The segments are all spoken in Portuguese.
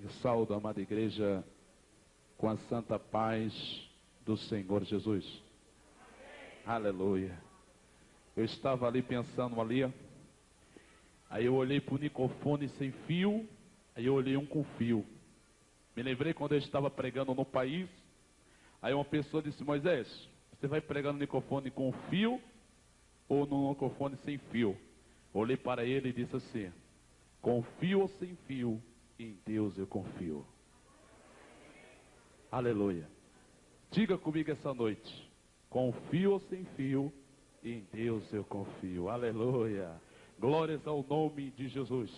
Eu saúdo a amada igreja com a santa paz do Senhor Jesus. Aleluia. Eu estava ali pensando ali, aí eu olhei para o microfone sem fio, aí eu olhei um com fio. Me lembrei quando eu estava pregando no país, aí uma pessoa disse: Moisés, você vai pregar no microfone com fio ou no microfone sem fio? Olhei para ele e disse assim: com fio ou sem fio, em Deus eu confio. Aleluia. Diga comigo essa noite: com fio ou sem fio, em Deus eu confio. Aleluia. Glórias ao nome de Jesus.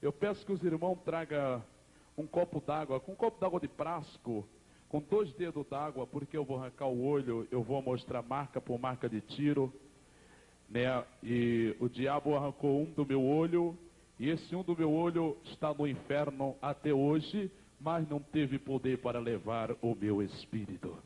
Eu peço que os irmãos tragam um copo d'água, com um copo d'água de plástico, com 2 dedos d'água, porque eu vou arrancar o olho, eu vou mostrar marca por marca de tiro, né? E o diabo arrancou um do meu olho, e esse um do meu olho está no inferno até hoje, mas não teve poder para levar o meu espírito.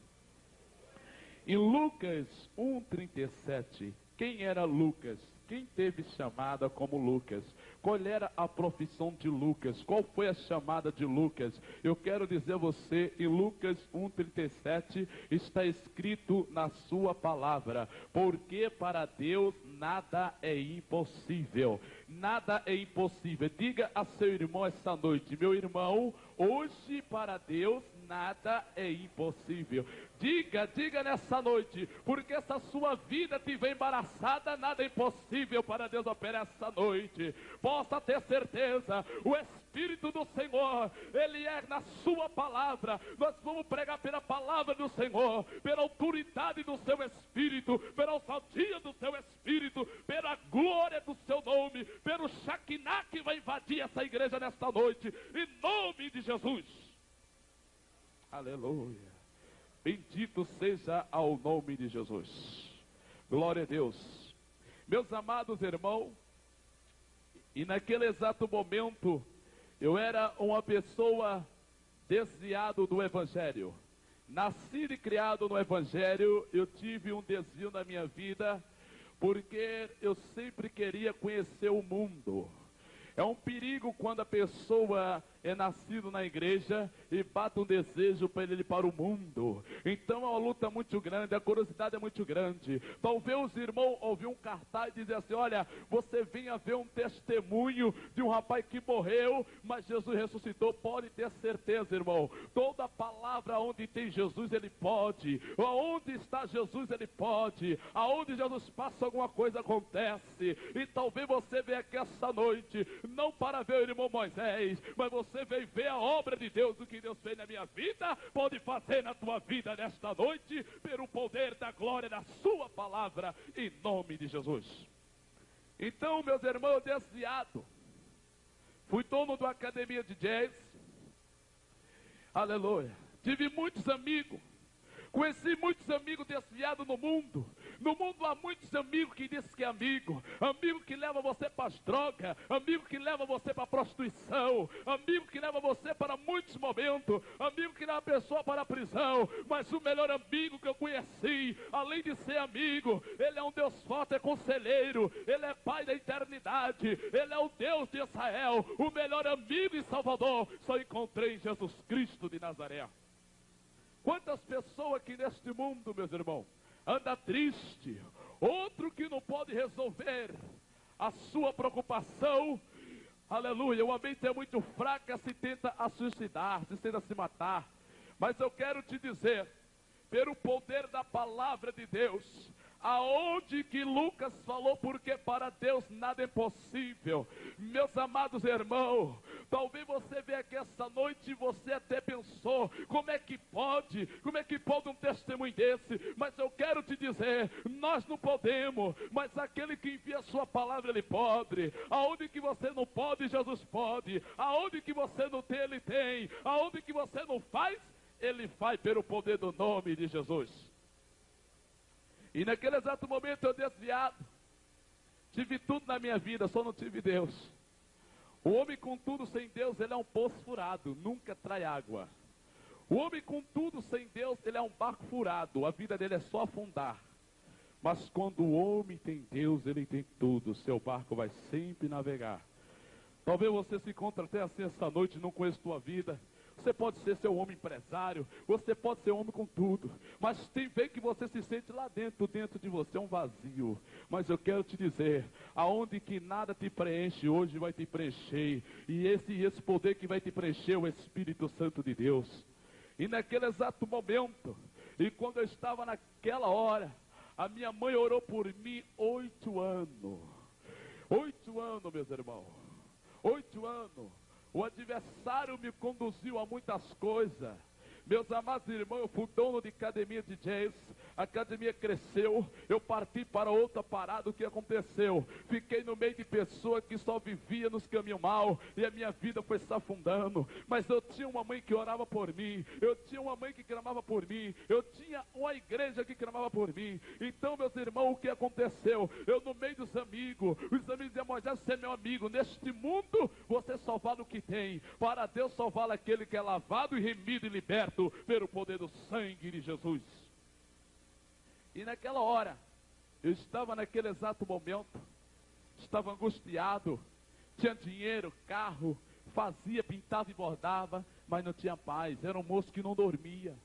Em Lucas 1,37, quem era Lucas? Quem teve chamada como Lucas? Qual era a profissão de Lucas? Qual foi a chamada de Lucas? Eu quero dizer a você, em Lucas 1,37, está escrito na sua palavra: porque para Deus nada é impossível. Nada é impossível. Diga a seu irmão essa noite: meu irmão, hoje para Deus nada é impossível. Diga nessa noite, porque essa sua vida estiver embaraçada, nada é impossível para Deus operar essa noite. Possa ter certeza, o Espírito do Senhor, Ele é na sua palavra. Nós vamos pregar pela palavra do Senhor, pela autoridade do seu Espírito, pela ousadia do seu Espírito, pela glória do seu nome, pelo Shekinah que vai invadir essa igreja nesta noite, em nome de Jesus. Aleluia. Bendito seja ao nome de Jesus. Glória a Deus. Meus amados irmãos, e naquele exato momento, eu era uma pessoa desviada do Evangelho. Nascido e criado no Evangelho, eu tive um desvio na minha vida, porque eu sempre queria conhecer o mundo. É um perigo quando a pessoa é nascida na igreja e bate um desejo para ele ir para o mundo. Então é uma luta muito grande, a curiosidade é muito grande. Talvez os irmãos ouviram um cartaz e dizer assim: olha, você venha ver um testemunho de um rapaz que morreu, mas Jesus ressuscitou. Pode ter certeza, irmão, toda palavra onde tem Jesus, ele pode. Aonde está Jesus, ele pode. Aonde Jesus passa, alguma coisa acontece. E talvez você venha aqui essa noite, não para ver o irmão Moisés, mas você veio ver a obra de Deus, o que Deus fez na minha vida, pode fazer na tua vida nesta noite, pelo poder da glória da sua palavra, em nome de Jesus. Então, meus irmãos, desviado, fui dono de uma academia de jazz, aleluia, tive muitos amigos, conheci muitos amigos desviados no mundo. No mundo há muitos amigos que dizem que é amigo. Amigo que leva você para as drogas. Amigo que leva você para a prostituição. Amigo que leva você para muitos momentos. Amigo que leva a pessoa para a prisão. Mas o melhor amigo que eu conheci, além de ser amigo, ele é um Deus forte, é conselheiro. Ele é Pai da eternidade. Ele é o Deus de Israel. O melhor amigo e Salvador só encontrei em Jesus Cristo de Nazaré. Quantas pessoas aqui neste mundo, meus irmãos, anda triste, outro que não pode resolver a sua preocupação, aleluia, uma mente é muito fraca, se tenta a suicidar, se tenta se matar, mas eu quero te dizer, pelo poder da palavra de Deus, aonde que Lucas falou, porque para Deus nada é impossível. Meus amados irmãos, talvez você veja aqui essa noite e você até pensou: como é que pode um testemunho desse? Mas eu quero te dizer, nós não podemos, mas aquele que envia a sua palavra, ele pode. Aonde que você não pode, Jesus pode. Aonde que você não tem, ele tem. Aonde que você não faz, ele faz, pelo poder do nome de Jesus. E naquele exato momento eu desviado, tive tudo na minha vida, só não tive Deus. O homem com tudo sem Deus, ele é um poço furado, nunca trai água. O homem com tudo sem Deus, ele é um barco furado, a vida dele é só afundar. Mas quando o homem tem Deus, ele tem tudo, seu barco vai sempre navegar. Talvez você se encontre até assim essa noite, não conheça tua vida. Você pode ser seu homem empresário, você pode ser homem com tudo, mas tem vez que você se sente lá dentro de você um vazio. Mas eu quero te dizer, aonde que nada te preenche, hoje vai te preencher. E esse poder que vai te preencher é o Espírito Santo de Deus. E naquele exato momento, e quando eu estava naquela hora, a minha mãe orou por mim 8 anos. 8 anos, meus irmãos. 8 anos. O adversário me conduziu a muitas coisas. Meus amados irmãos, eu fui dono de academia de jazz. A academia cresceu, eu parti para outra parada. O que aconteceu? Fiquei no meio de pessoas que só viviam nos caminhos mal, e a minha vida foi se afundando. Mas eu tinha uma mãe que orava por mim, eu tinha uma mãe que clamava por mim, eu tinha uma igreja que clamava por mim. Então, meus irmãos, o que aconteceu? Eu no meio dos amigos, os amigos diziam: Moisés, você é meu amigo, neste mundo você só vale o que tem, para Deus só vale aquele que é lavado e remido e liberto pelo poder do sangue de Jesus. E naquela hora, eu estava naquele exato momento, estava angustiado, tinha dinheiro, carro, fazia, pintava e bordava, mas não tinha paz. Era um moço que não dormia,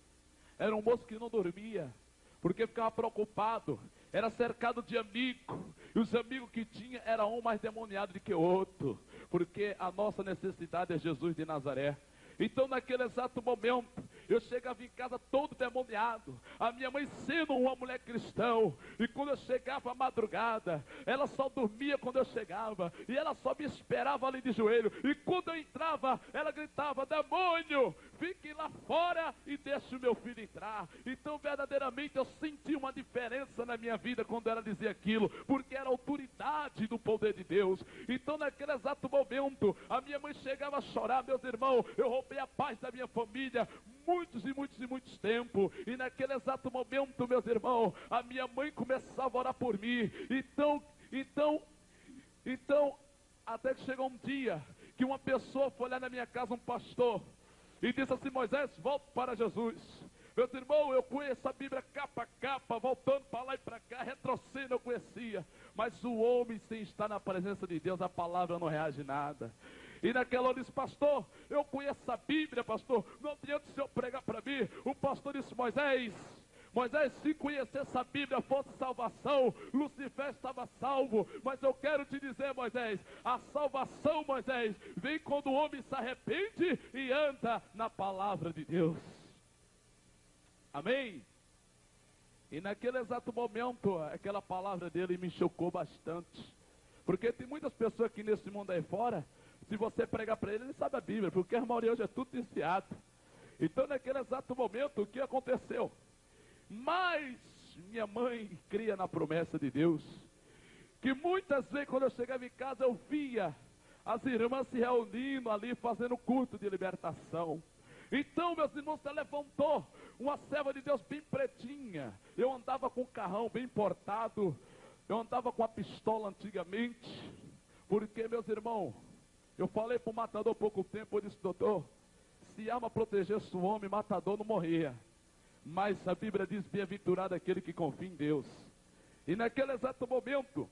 porque ficava preocupado, era cercado de amigos, e os amigos que tinha, era um mais demoniado do que o outro, porque a nossa necessidade é Jesus de Nazaré. Então naquele exato momento, eu chegava em casa todo demoniado, a minha mãe sendo uma mulher cristã, e quando eu chegava à madrugada, ela só dormia quando eu chegava, e ela só me esperava ali de joelho, e quando eu entrava, ela gritava: demônio, fique lá fora e deixe o meu filho entrar. Então verdadeiramente eu senti uma diferença na minha vida quando ela dizia aquilo, porque era a autoridade do poder de Deus. Então naquele exato momento, a minha mãe chegava a chorar. Meus irmãos, eu roubei a paz da minha família muitos tempos, e naquele exato momento, meus irmãos, a minha mãe começava a orar por mim. Então, até que chegou um dia, que uma pessoa foi lá na minha casa, um pastor, e disse assim: Moisés, volte para Jesus. Meus irmãos, eu conheço a Bíblia capa a capa, voltando para lá e para cá, retrocedendo eu conhecia, mas o homem sem estar na presença de Deus, a palavra não reage nada. E naquela hora disse: pastor, eu conheço a Bíblia, pastor, não adianta o senhor pregar para mim. O pastor disse: Moisés, se conhecesse a Bíblia fosse salvação, Lucifer estava salvo. Mas eu quero te dizer, Moisés, a salvação, Moisés, vem quando o homem se arrepende e anda na palavra de Deus. Amém? E naquele exato momento, aquela palavra dele me chocou bastante, porque tem muitas pessoas aqui nesse mundo aí fora, se você pregar para ele sabe a Bíblia, porque a maioria hoje é tudo desviado. Então naquele exato momento, o que aconteceu? Mas minha mãe cria na promessa de Deus, que muitas vezes quando eu chegava em casa, eu via as irmãs se reunindo ali, fazendo culto de libertação. Então, meus irmãos, se levantou uma serva de Deus bem pretinha. Eu andava com um carrão bem importado, eu andava com a pistola antigamente, porque, meus irmãos, eu falei para o matador há pouco tempo, eu disse: doutor, se arma protegesse o homem, matador não morria. Mas a Bíblia diz: bem-aventurado aquele que confia em Deus. E naquele exato momento,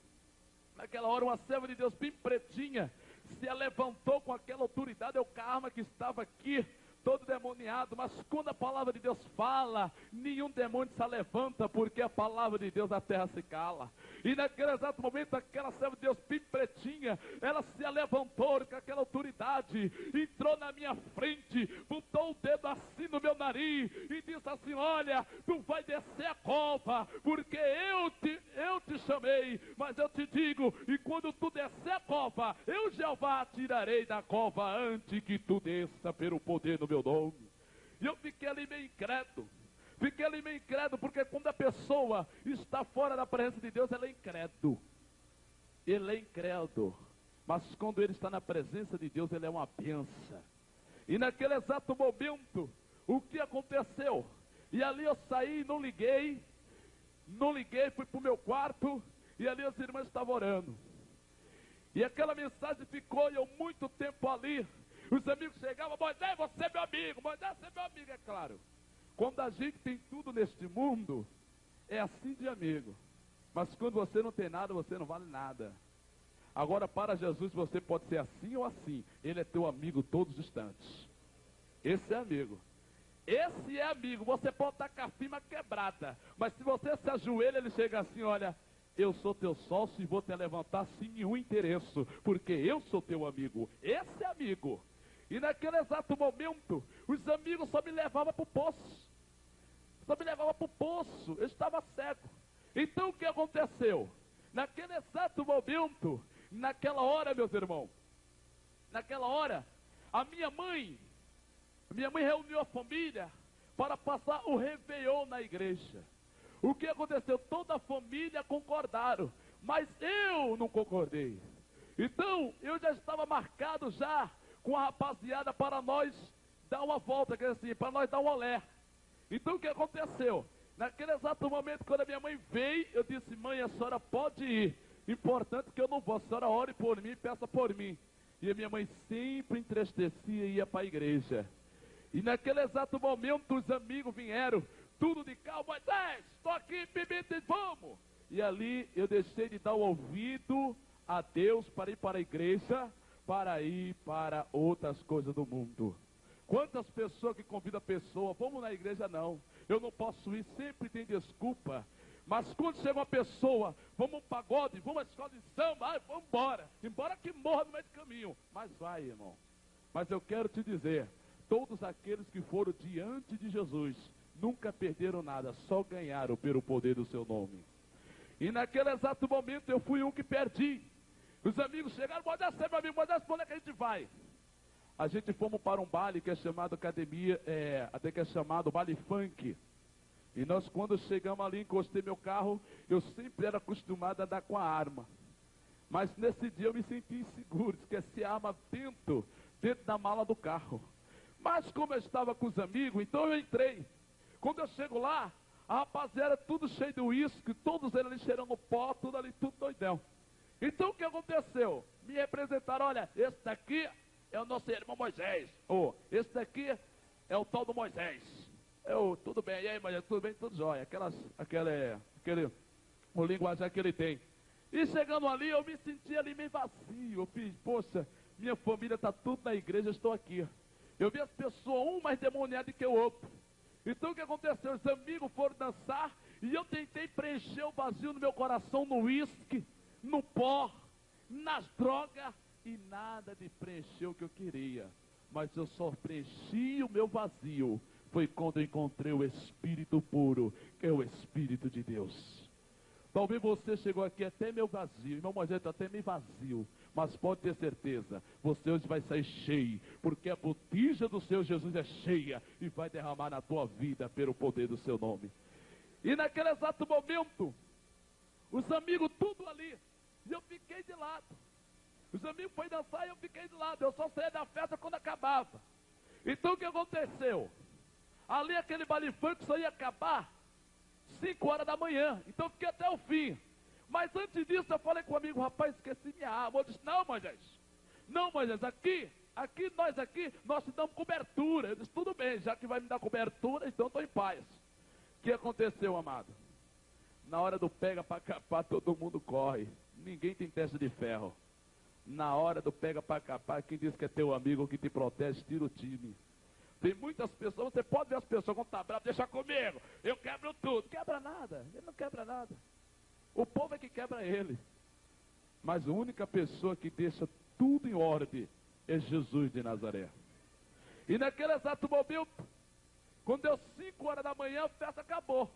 naquela hora, uma serva de Deus bem pretinha se levantou com aquela autoridade. Eu com a arma que estava aqui, todo demoniado, mas quando a palavra de Deus fala, nenhum demônio se levanta, porque a palavra de Deus, a terra se cala. E naquele exato momento, aquela serva de Deus bem pretinha, ela se levantou com aquela autoridade, entrou na minha frente, botou o dedo assim no meu nariz e disse assim: olha, tu vai descer a cova, porque eu te chamei, mas eu te digo, e quando tu descer a cova, eu Jeová tirarei da cova antes que tu desça pelo poder do meu nome. E eu fiquei ali meio incrédulo, porque quando a pessoa está fora da presença de Deus, ele é incrédulo, mas quando ele está na presença de Deus, ele é uma bênção. E naquele exato momento, o que aconteceu? E ali eu saí, não liguei, fui para o meu quarto, e ali as irmãs estavam orando, e aquela mensagem ficou, e eu muito tempo ali. Os amigos chegavam: Moisés, você é meu amigo, Moisés, você é meu amigo. É claro, quando a gente tem tudo neste mundo, é assim de amigo. Mas quando você não tem nada, você não vale nada. Agora, para Jesus, você pode ser assim ou assim. Ele é teu amigo todos os instantes. Esse é amigo. Esse é amigo. Você pode estar com a firma quebrada, mas se você se ajoelha, ele chega assim: olha, eu sou teu sócio e vou te levantar sem nenhum interesse, porque eu sou teu amigo. Esse é amigo. E naquele exato momento, os amigos só me levavam para o poço. Só me levavam para o poço. Eu estava cego. Então o que aconteceu? Naquele exato momento, naquela hora, meus irmãos, naquela hora, a minha mãe reuniu a família para passar o Réveillon na igreja. O que aconteceu? Toda a família concordaram, mas eu não concordei. Então, eu já estava marcado já com a rapaziada para nós dar uma volta, quer dizer, para nós dar um olé. Então, o que aconteceu? Naquele exato momento, quando a minha mãe veio, eu disse: mãe, a senhora pode ir. Importante que eu não vou, a senhora ore por mim, peça por mim. E a minha mãe sempre entristecia e ia para a igreja. E naquele exato momento, os amigos vieram, tudo de calma: Moisés, estou aqui, bebendo, vamos. E ali eu deixei de dar o ouvido a Deus para ir para a igreja, para ir para outras coisas do mundo. Quantas pessoas que convidam a pessoa: vamos na igreja? Não, eu não posso ir, sempre tem desculpa. Mas quando chega uma pessoa: vamos ao pagode, vamos à escola de samba, vamos embora, embora que morra no meio do caminho. Mas vai, irmão. Mas eu quero te dizer, todos aqueles que foram diante de Jesus nunca perderam nada, só ganharam pelo poder do seu nome. E naquele exato momento eu fui um que perdi. Os amigos chegaram: Moisés, você é meu amigo, Moisés, para onde é que a gente vai? A gente fomos para um baile que é chamado academia, até que é chamado baile funk. E nós, quando chegamos ali, encostei meu carro, eu sempre era acostumado a dar com a arma. Mas nesse dia eu me senti inseguro, esqueci a arma dentro da mala do carro. Mas como eu estava com os amigos, então eu entrei. Quando eu chego lá, a rapaziada tudo cheio de uísque, todos eles ali cheirando pó, tudo ali, tudo doidão. Então o que aconteceu? Me representaram: olha, esse daqui é o nosso irmão Moisés. Esse daqui é o tal do Moisés. Tudo bem, e aí, Moisés, tudo bem? Tudo jóia. O linguajar que ele tem. E chegando ali, eu me senti ali meio vazio. Eu fiz: poxa, minha família está tudo na igreja, eu estou aqui. Eu vi as pessoas, um mais demoniado que o outro. Então o que aconteceu? Os amigos foram dançar e eu tentei preencher o vazio no meu coração, no uísque, no pó, nas drogas, e nada de preencher o que eu queria. Mas eu só preenchi o meu vazio foi quando eu encontrei o Espírito puro, que é o Espírito de Deus. Talvez você chegou aqui até meio vazio, irmão Moisés está até meio vazio, mas pode ter certeza, você hoje vai sair cheio, porque a botija do Senhor Jesus é cheia e vai derramar na tua vida pelo poder do seu nome. E naquele exato momento, os amigos tudo ali, e eu fiquei de lado. Os amigos foram dançar e eu fiquei de lado, eu só saía da festa quando acabava. Então o que aconteceu? Ali aquele baile funk só ia acabar 5 horas da manhã, então eu fiquei até o fim. Mas antes disso eu falei com o amigo: rapaz, esqueci minha arma. Eu disse: não, Moisés, nós te damos cobertura. Eu disse: tudo bem, já que vai me dar cobertura, então estou em paz. O que aconteceu, amado? Na hora do pega para capar, todo mundo corre, ninguém tem testa de ferro. Na hora do pega para capar, quem diz que é teu amigo, que te protege, tira o time. Tem muitas pessoas, você pode ver as pessoas quando está bravo: deixa comigo, eu quebro tudo. Quebra nada, ele não quebra nada. O povo é que quebra ele. Mas a única pessoa que deixa tudo em ordem é Jesus de Nazaré. E naquele exato momento, quando deu 5 horas da manhã, a festa acabou.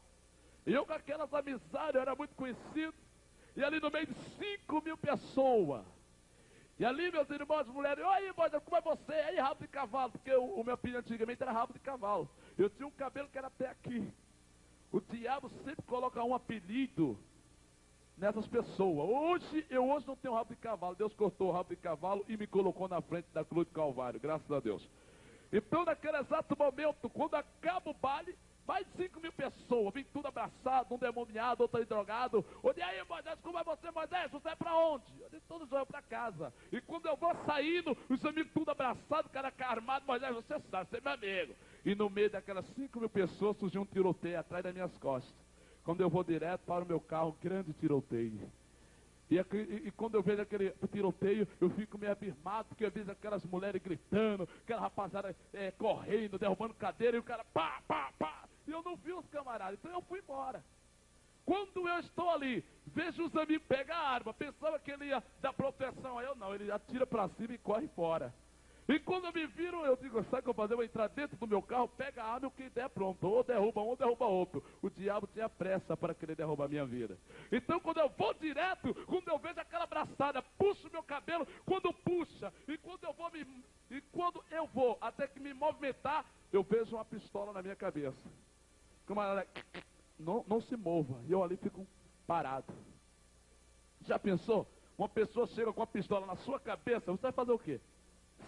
E eu com aquelas amizades, eu era muito conhecido. E ali no meio de 5.000 pessoas. E ali, meus irmãos, mulheres: oi, Moisés, como é você? Aí, rabo de cavalo, porque o meu apelido antigamente era rabo de cavalo. Eu tinha um cabelo que era até aqui. O diabo sempre coloca um apelido nessas pessoas. Hoje não tenho rabo de cavalo. Deus cortou o rabo de cavalo e me colocou na frente da cruz do Calvário, graças a Deus. Então naquele exato momento, quando acaba o baile, mais de 5.000 pessoas, vem tudo abraçado, um demoniado, outro aí drogado. E aí, Moisés, como é você, Moisés? Você é para onde? Eu disse: todos vão para casa. E quando eu vou saindo, os amigos tudo abraçados, cara armado: Moisés, você sabe, você é meu amigo. E no meio daquelas 5.000 pessoas surgiu um tiroteio atrás das minhas costas. Quando eu vou direto para o meu carro, grande tiroteio. E quando eu vejo aquele tiroteio, eu fico meio abismado, porque eu vejo aquelas mulheres gritando, aquela rapaziada correndo, derrubando cadeira, e o cara pá, pá, pá. E eu não vi os camaradas, então eu fui embora. Quando eu estou ali, vejo os amigos pegar a arma, pensava que ele ia dar proteção a eu, não, ele atira pra cima e corre fora. E quando eu me viro, eu digo, sabe o que eu vou fazer? Eu vou entrar dentro do meu carro, pega a arma e o que der pronto. Ou derruba um, ou derruba outro. O diabo tinha pressa para querer derrubar a minha vida. Então quando eu vou direto, quando eu vejo aquela abraçada, puxo meu cabelo, quando puxa, e quando eu vou até que me movimentar, eu vejo uma pistola na minha cabeça. Camarada, não se mova. E eu ali fico parado. Já pensou? Uma pessoa chega com uma pistola na sua cabeça, você vai fazer o quê?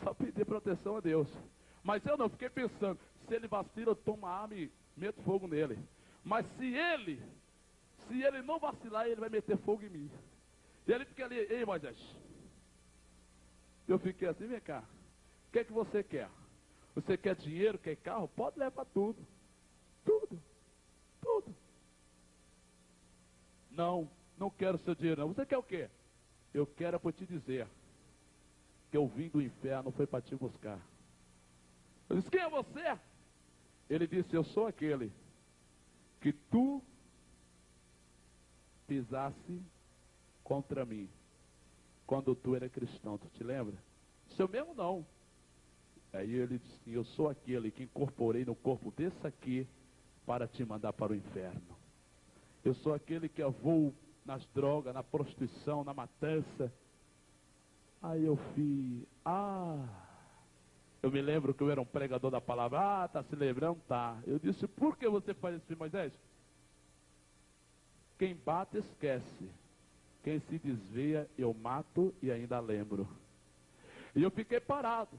Só pedir proteção a Deus. Mas eu não, fiquei pensando, se ele vacila, eu tomo a arma e meto fogo nele. Mas se ele não vacilar, ele vai meter fogo em mim. E ele fica ali, ei Moisés. Eu fiquei assim, vem cá. O que é que você quer? Você quer dinheiro, quer carro? Pode levar tudo. Tudo. Tudo. Não quero seu dinheiro não. Você quer o quê? Eu quero para te dizer que eu vim do inferno, foi para te buscar. Eu disse, quem é você? Ele disse, eu sou aquele que tu pisasse contra mim, quando tu era cristão, tu te lembra? Seu mesmo não. Aí ele disse, eu sou aquele que incorporei no corpo desse aqui, para te mandar para o inferno. Eu sou aquele que avou nas drogas, na prostituição, na matança. Aí eu fiz, eu me lembro que eu era um pregador da palavra, tá se lembrando? Tá. Eu disse, por que você faz isso, Moisés? Quem bate esquece, quem se desvia eu mato e ainda lembro. E eu fiquei parado.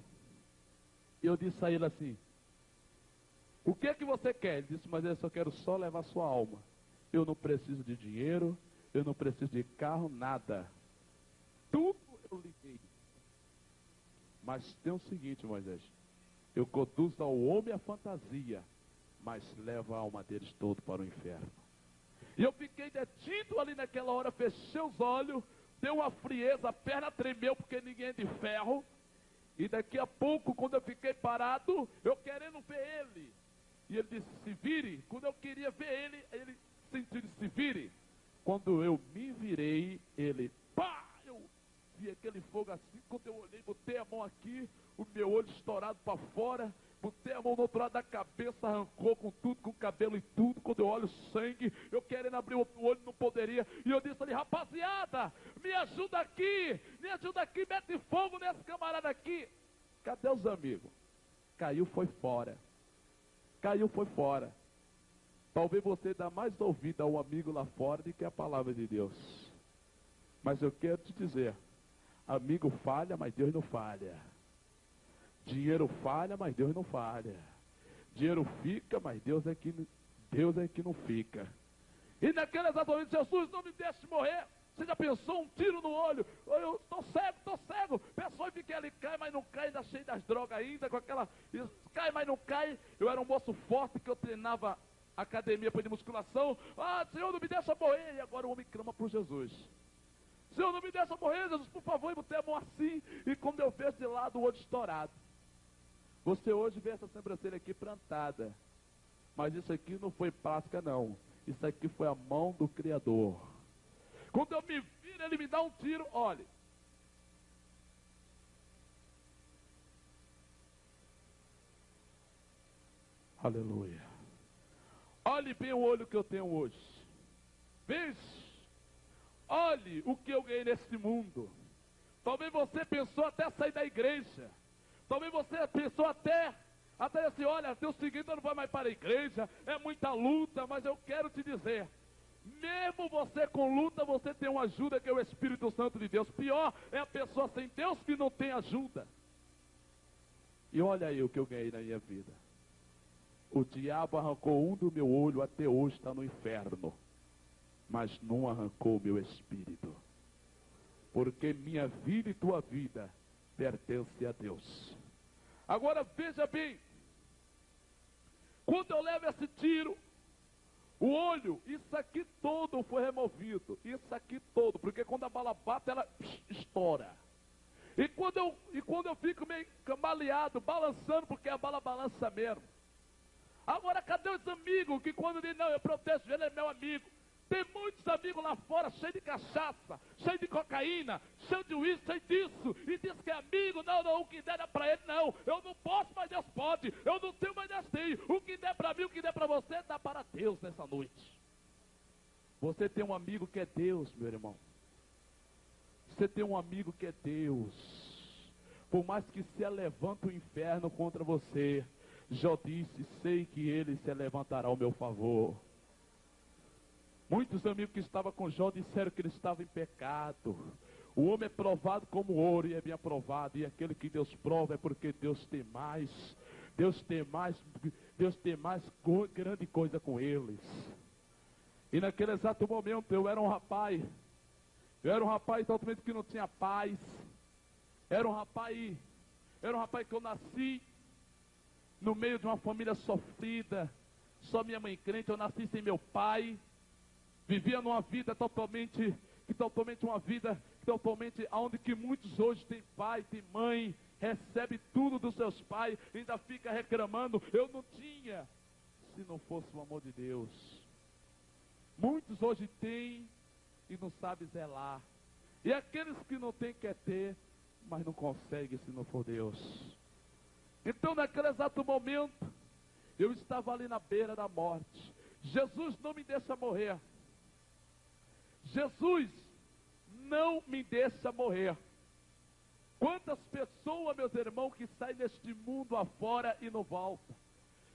E eu disse a ele assim, o que é que você quer? Ele disse, mas eu só quero só levar sua alma. Eu não preciso de dinheiro, eu não preciso de carro, nada. Tudo eu lhe dei. Mas tem o seguinte, Moisés, eu conduzo ao homem a fantasia, mas levo a alma deles todo para o inferno. E eu fiquei detido ali naquela hora, fechei os olhos, deu uma frieza, a perna tremeu porque ninguém é de ferro. E daqui a pouco, quando eu fiquei parado, eu querendo ver ele. E ele disse, se vire. Quando eu queria ver ele, ele sentiu, se vire. Quando eu me virei, ele, pá! Eu vi aquele fogo assim, quando eu olhei, botei a mão aqui, o meu olho estourado para fora, botei a mão no outro lado da cabeça, arrancou com tudo, com o cabelo e tudo. Quando eu olho o sangue, eu querendo abrir o olho, não poderia. E eu disse ali, rapaziada, me ajuda aqui, mete fogo nesse camarada aqui. Cadê os amigos? Caiu, foi fora. Caiu, foi fora. Talvez você dê mais ouvido a um amigo lá fora do que a palavra de Deus. Mas eu quero te dizer, amigo falha, mas Deus não falha. Dinheiro falha, mas Deus não falha. Dinheiro fica, mas Deus é que não fica. E naquele exato momento, Jesus, não me deixe morrer. Você já pensou um tiro no olho? Eu estou cego. Pessoa fica ali, cai, mas não cai, ainda cheio das drogas ainda, com aquela... Cai, mas não cai. Eu era um moço forte que eu treinava academia para de musculação. Senhor, não me deixa morrer. E agora o homem clama por Jesus. Senhor, não me deixa morrer, Jesus, por favor. E botei a mão assim. E quando eu vejo de lado, o olho estourado. Você hoje vê essa sobrancelha aqui plantada. Mas isso aqui não foi plástica, não. Isso aqui foi a mão do Criador. Quando eu me viro, ele me dá um tiro, olhe. Aleluia. Olhe bem o olho que eu tenho hoje. Veja. Olhe o que eu ganhei nesse mundo. Talvez você pensou até sair da igreja. Talvez você pensou até assim, olha, Deus seguinte, eu não vou mais para a igreja. É muita luta, mas eu quero te dizer. Mesmo você com luta, você tem uma ajuda que é o Espírito Santo de Deus. Pior é a pessoa sem Deus que não tem ajuda. E olha aí o que eu ganhei na minha vida. O diabo arrancou um do meu olho, até hoje está no inferno. Mas não arrancou o meu espírito. Porque minha vida e tua vida pertence a Deus. Agora veja bem. Quando eu levo esse tiro, O olho, isso aqui todo foi removido. Isso aqui todo, porque quando a bala bate, ela estoura. E quando eu fico meio cambaleado, balançando, porque a bala balança mesmo. Agora, cadê os amigos que quando dizem, não, eu protejo ele, é meu amigo. Tem muitos amigos lá fora, cheio de cachaça, cheio de cocaína, cheio de uísque, cheio disso. E diz que é amigo, não, o que der é para ele, não. Eu não posso, mas Deus pode. Eu não tenho, mas Deus tem. O que der para mim, o que der para você, dá para Deus nessa noite. Você tem um amigo que é Deus, meu irmão. Você tem um amigo que é Deus. Por mais que se levante o inferno contra você, Jó disse, sei que ele se levantará ao meu favor. Muitos amigos que estavam com Jó disseram que ele estava em pecado. O homem é provado como ouro e é bem aprovado. E aquele que Deus prova é porque Deus tem mais. Deus tem mais grande coisa com eles. E naquele exato momento eu era um rapaz totalmente que não tinha paz. Era um rapaz que eu nasci no meio de uma família sofrida. Só minha mãe crente, eu nasci sem meu pai. Vivia numa vida totalmente onde que muitos hoje têm pai, têm mãe, recebe tudo dos seus pais, ainda fica reclamando, eu não tinha, se não fosse o amor de Deus. Muitos hoje têm e não sabem zelar. E aqueles que não têm quer ter, mas não conseguem se não for Deus. Então naquele exato momento, eu estava ali na beira da morte. Jesus não me deixa morrer. Jesus não me deixa morrer. Quantas pessoas, meus irmãos, que saem deste mundo afora e não voltam?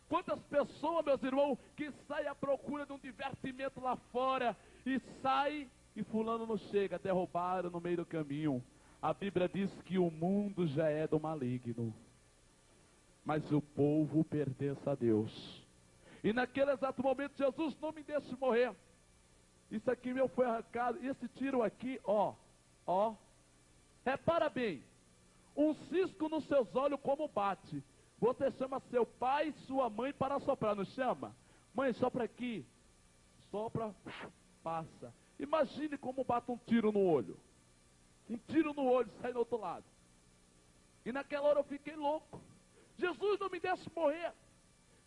Quantas pessoas, meus irmãos, que saem à procura de um divertimento lá fora e sai e fulano não chega, derrubaram no meio do caminho. A Bíblia diz que o mundo já é do maligno, mas o povo pertence a Deus. E naquele exato momento, Jesus não me deixa morrer. Isso aqui meu foi arrancado. Esse tiro aqui, ó. Repara bem. Um cisco nos seus olhos como bate. Você chama seu pai, sua mãe para soprar, não chama? Mãe, sopra aqui. Sopra, passa. Imagine como bate um tiro no olho. Um tiro no olho, sai do outro lado. E naquela hora eu fiquei louco. Jesus não me deixe morrer.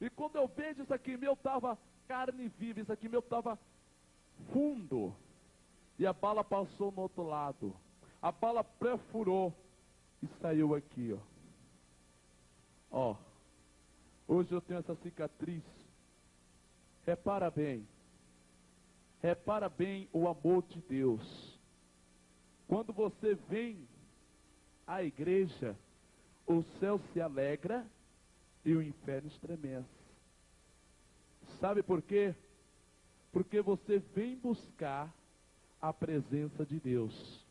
E quando eu vejo isso aqui meu, estava carne viva. Isso aqui meu estava fundo. E a bala passou no outro lado. A bala perfurou e saiu aqui, ó. Hoje eu tenho essa cicatriz. Repara bem o amor de Deus. Quando você vem à igreja, o céu se alegra e o inferno estremece. Sabe por quê? Porque você vem buscar a presença de Deus.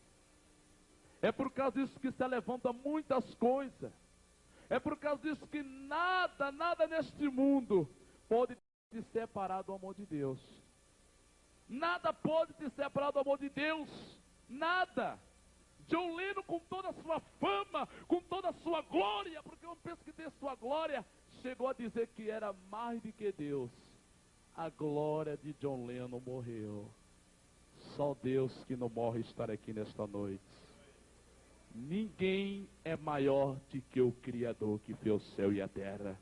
É por causa disso que se levanta muitas coisas. É por causa disso que nada neste mundo pode te separar do amor de Deus. Nada pode te separar do amor de Deus. Nada. John Lennon, com toda a sua fama, com toda a sua glória, porque eu penso que tem sua glória, chegou a dizer que era mais do que Deus. A glória de John Lennon morreu. Só Deus que não morre estar aqui nesta noite. Ninguém é maior do que o Criador que fez o céu e a terra.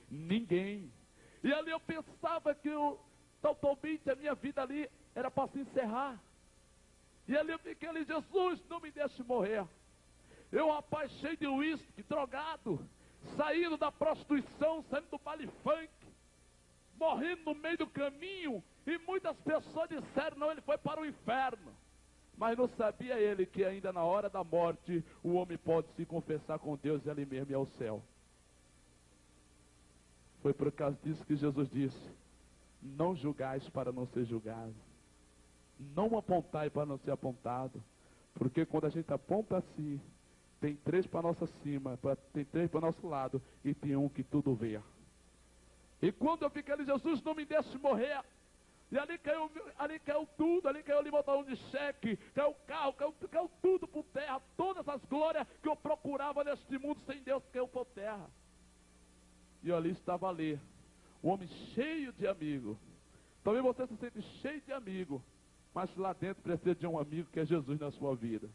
Ninguém. E ali eu pensava que totalmente a minha vida ali era para se encerrar. E ali eu fiquei ali, Jesus, não me deixe morrer. Eu, rapaz, cheio de uísque, drogado, saindo da prostituição, saindo do baile funk, morrendo no meio do caminho, e muitas pessoas disseram, não, ele foi para o inferno. Mas não sabia ele que ainda na hora da morte, o homem pode se confessar com Deus e ele mesmo ir ao céu. Foi por causa disso que Jesus disse, não julgais para não ser julgado. Não apontai para não ser apontado. Porque quando a gente aponta assim, tem 3 para nossa cima, tem 3 para nosso lado, e tem um que tudo vê. E quando eu fiquei ali, Jesus, não me deixe morrer. E ali caiu tudo, ali caiu o limotão de cheque, caiu o carro, caiu tudo por terra. Todas as glórias que eu procurava neste mundo sem Deus caiu por terra. E eu ali estava ali, um homem cheio de amigos, Talvez você se sente cheio de amigo, mas lá dentro precisa de um amigo que é Jesus na sua vida.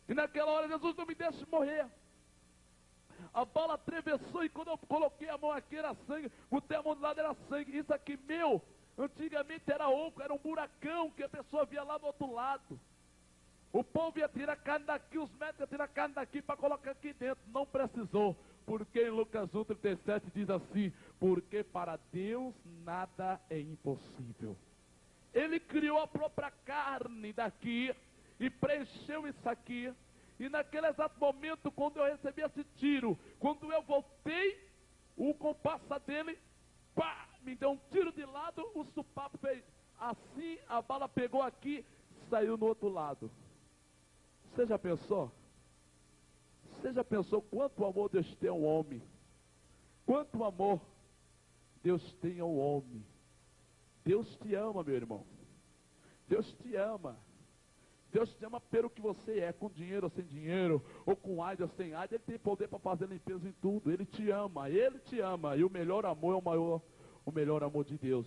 E naquela hora Jesus não me deixe morrer. A bala atravessou e quando eu coloquei a mão aqui era sangue, botei a mão do lado era sangue. Isso aqui meu, antigamente era oco, era um buracão que a pessoa via lá do outro lado. O povo ia tirar carne daqui, os médicos iam tirar carne daqui para colocar aqui dentro. Não precisou, porque em Lucas 1,37 diz assim: porque para Deus nada é impossível. Ele criou a própria carne daqui e preencheu isso aqui. E naquele exato momento, quando eu recebi esse tiro, quando eu voltei, o compassa dele, pá, me deu um tiro de lado, o supapo fez assim, a bala pegou aqui, saiu no outro lado. Você já pensou? Você já pensou quanto amor Deus tem ao homem? Quanto amor Deus tem ao homem? Deus te ama, meu irmão. Deus te ama. Deus te ama pelo que você é, com dinheiro ou sem dinheiro, ou com AIDS ou sem AIDS. Ele tem poder para fazer limpeza em tudo. Ele te ama, Ele te ama. E o melhor amor é o melhor amor de Deus.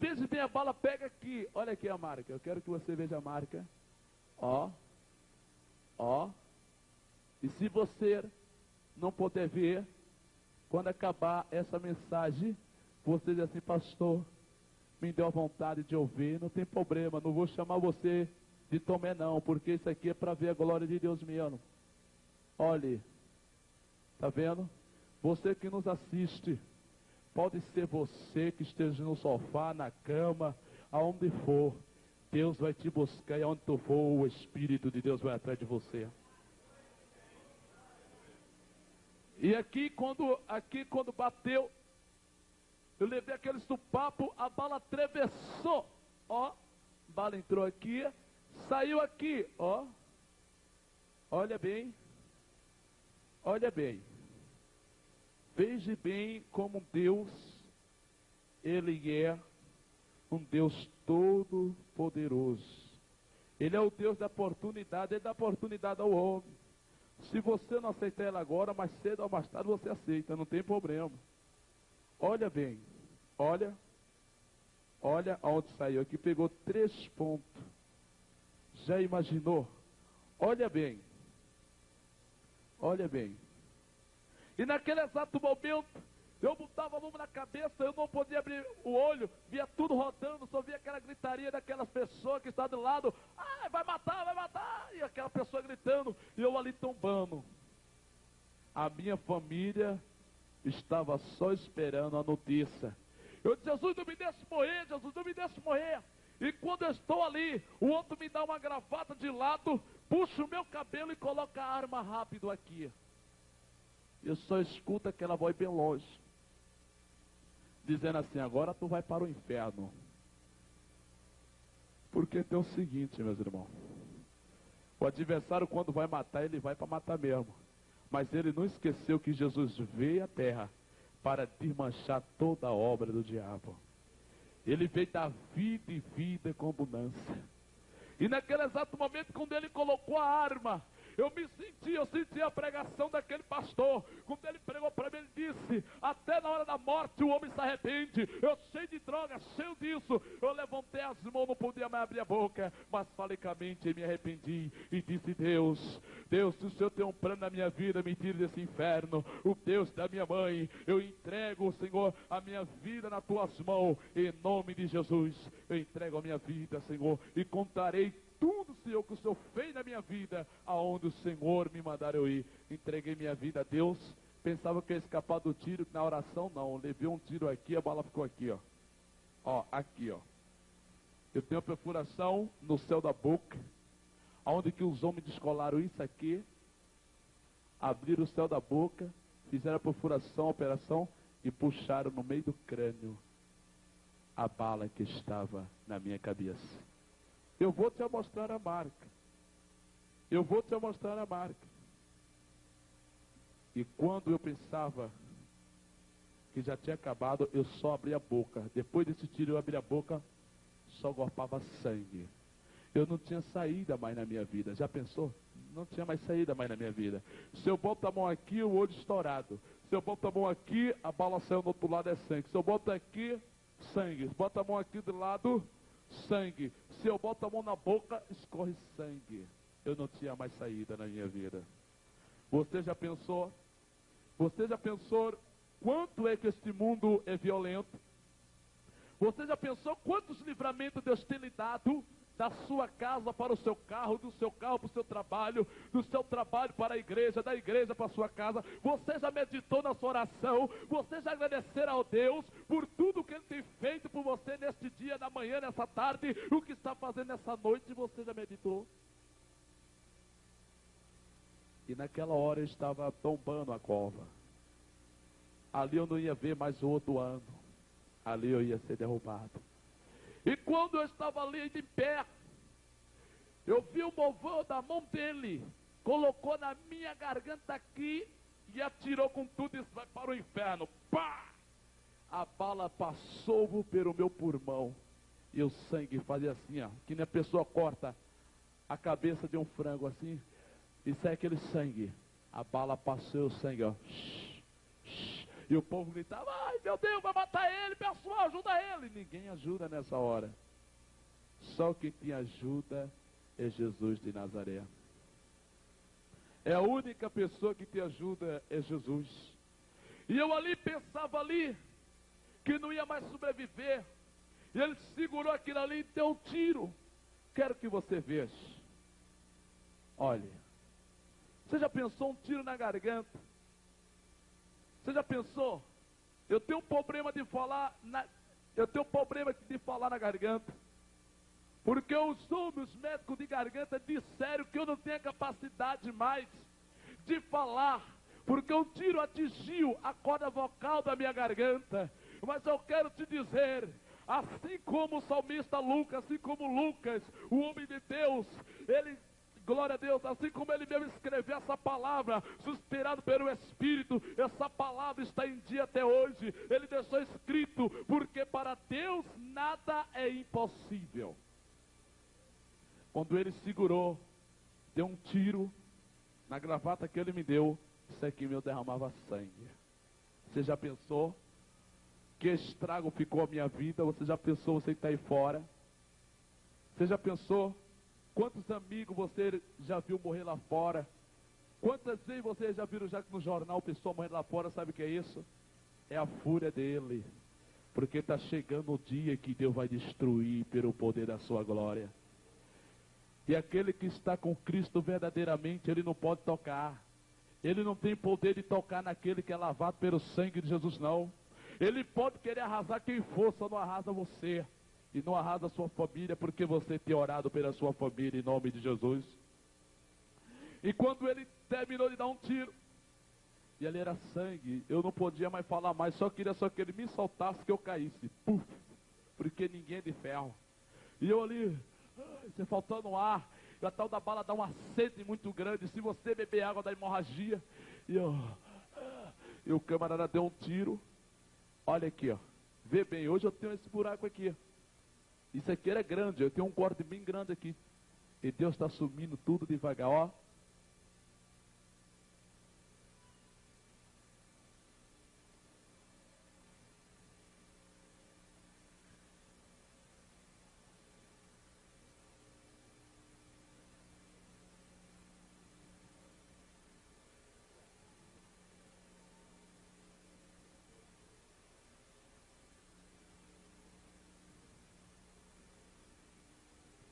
Veja bem, a bala pega aqui. Olha aqui a marca. Eu quero que você veja a marca. Ó. Ó. E se você não puder ver, quando acabar essa mensagem, você diz assim: pastor, me deu a vontade de ouvir, não tem problema, não vou chamar você de Tomé não, porque isso aqui é para ver a glória de Deus mesmo. Olhe, tá vendo? Você que nos assiste, pode ser você que esteja no sofá, na cama, aonde for, Deus vai te buscar e aonde tu for, o Espírito de Deus vai atrás de você. E aqui quando bateu, eu levei aquele supapo, a bala atravessou, ó, a bala entrou aqui, saiu aqui, ó, olha bem, veja bem como Deus, Ele é um Deus todo poderoso. Ele é o Deus da oportunidade, Ele dá oportunidade ao homem. Se você não aceitar ela agora, mais cedo ou mais tarde você aceita, não tem problema. Olha bem, olha aonde saiu aqui, pegou 3 pontos. Já imaginou? Olha bem. E naquele exato momento, eu botava a mão na cabeça, eu não podia abrir o olho, via tudo rodando, só via aquela gritaria daquelas pessoas que estavam do lado, vai matar, e aquela pessoa gritando, e eu ali tombando. A minha família estava só esperando a notícia. Eu disse: Jesus, não me deixe morrer, Jesus, não me deixe morrer. E quando eu estou ali, o outro me dá uma gravata de lado, puxa o meu cabelo e coloca a arma rápido aqui. Eu só escuto aquela voz bem longe, dizendo assim: agora tu vai para o inferno. Porque tem o seguinte, meus irmãos, o adversário quando vai matar, ele vai para matar mesmo. Mas ele não esqueceu que Jesus veio à terra para desmanchar toda a obra do diabo. Ele veio dar vida e vida com abundância. E naquele exato momento, quando ele colocou a arma, eu senti a pregação daquele pastor. Quando ele pregou para mim, ele disse: até na hora da morte o homem se arrepende. Eu cheio de droga, cheio disso, eu levantei as mãos, não podia mais abrir a boca, mas falicamente me arrependi e disse: Deus, se o Senhor tem um plano na minha vida, me tire desse inferno. O Deus da minha mãe, eu entrego, Senhor, a minha vida nas tuas mãos, em nome de Jesus. Eu entrego a minha vida, Senhor, e contarei tudo, Senhor, que o Senhor fez na minha vida, aonde o Senhor me mandar eu ir. Entreguei minha vida a Deus. Pensava que ia escapar do tiro, na oração não. Levei um tiro aqui, a bala ficou aqui, ó. Ó, aqui, ó. Eu tenho a perfuração no céu da boca, aonde que os homens descolaram isso aqui, abriram o céu da boca, fizeram a perfuração, a operação, e puxaram no meio do crânio a bala que estava na minha cabeça. Eu vou te mostrar a marca. E quando eu pensava que já tinha acabado, eu só abri a boca. Depois desse tiro eu abri a boca, só gorpava sangue. Eu não tinha saída mais na minha vida. Já pensou? Não tinha mais saída mais na minha vida. Se eu boto a mão aqui, o olho estourado. Se eu boto a mão aqui, a bala saiu do outro lado, é sangue. Se eu boto aqui, sangue. Bota a mão aqui do lado, sangue. Se eu boto a mão na boca, escorre sangue. Eu não tinha mais saída na minha vida. Você já pensou? Você já pensou quanto é que este mundo é violento? Você já pensou quantos livramentos Deus tem lhe dado? Da sua casa para o seu carro, do seu carro para o seu trabalho, do seu trabalho para a igreja, da igreja para a sua casa. Você já meditou na sua oração? Você já agradeceu ao Deus por tudo que Ele tem feito por você neste dia, na manhã, nessa tarde, o que está fazendo nessa noite? Você já meditou? E naquela hora eu estava tombando a cova. Ali eu não ia ver mais o outro ano. Ali eu ia ser derrubado. E quando eu estava ali de pé, eu vi o movão da mão dele, colocou na minha garganta aqui e atirou com tudo e vai para o inferno. Pá! A bala passou pelo meu pulmão e o sangue fazia assim, ó, que nem a pessoa corta a cabeça de um frango assim, e sai aquele sangue. A bala passou e o sangue, ó. E o povo gritava, ai meu Deus, vai matar ele, pessoal, ajuda ele. Ninguém ajuda nessa hora. Só quem te ajuda é Jesus de Nazaré. É a única pessoa que te ajuda, é Jesus. E eu ali pensava ali, que não ia mais sobreviver. E ele segurou aquilo ali e deu um tiro. Quero que você veja. Olha, você já pensou um tiro na garganta? Você já pensou? Eu tenho um problema de falar na garganta. Porque os médicos de garganta disseram que eu não tenho capacidade mais de falar. Porque um tiro atingiu a corda vocal da minha garganta. Mas eu quero te dizer, assim como o salmista Lucas, assim como Lucas, o homem de Deus, ele... Glória a Deus, assim como ele mesmo escreveu essa palavra, suspirado pelo Espírito, essa palavra está em dia até hoje. Ele deixou escrito, porque para Deus nada é impossível. Quando ele segurou, deu um tiro na gravata que ele me deu, isso aqui meu derramava sangue. Você já pensou que estrago ficou a minha vida? Você já pensou, você que está aí fora? Você já pensou? Quantos amigos você já viu morrer lá fora? Quantas vezes você já viu já no jornal pessoa morrer lá fora? Sabe o que é isso? É a fúria dele. Porque está chegando o dia que Deus vai destruir pelo poder da sua glória. E aquele que está com Cristo verdadeiramente, ele não pode tocar. Ele não tem poder de tocar naquele que é lavado pelo sangue de Jesus, não. Ele pode querer arrasar quem for, só não arrasa você. E não arrasa a sua família, porque você tem orado pela sua família em nome de Jesus. E quando ele terminou de dar um tiro, e ali era sangue, eu não podia mais falar mais, só queria que ele me soltasse, que eu caísse. Puf, porque ninguém é de ferro. E eu ali, você faltando ar, e a tal da bala dá uma sede muito grande, se você beber água da hemorragia. E o camarada deu um tiro. Olha aqui, ó, vê bem, hoje eu tenho esse buraco aqui. Isso aqui era grande, eu tenho um corte bem grande aqui. E Deus está sumindo tudo devagar, ó.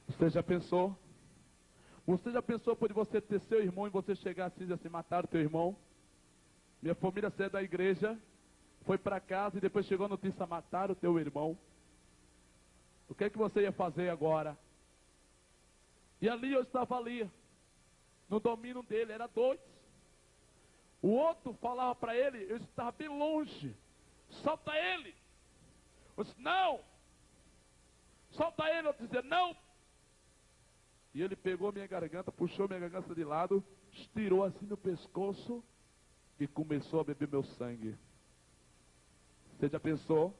Você já pensou? Você já pensou por você ter seu irmão e você chegar assim e assim, mataram teu irmão? Minha família saiu da igreja, foi para casa e depois chegou a notícia, mataram o teu irmão. O que é que você ia fazer agora? E ali eu estava ali, no domínio dele, era dois. O outro falava para ele, eu estava bem longe, solta ele. Eu disse, não, solta ele. Eu disse, não. E ele pegou minha garganta, puxou minha garganta de lado, estirou assim no pescoço e começou a beber meu sangue. Você já pensou?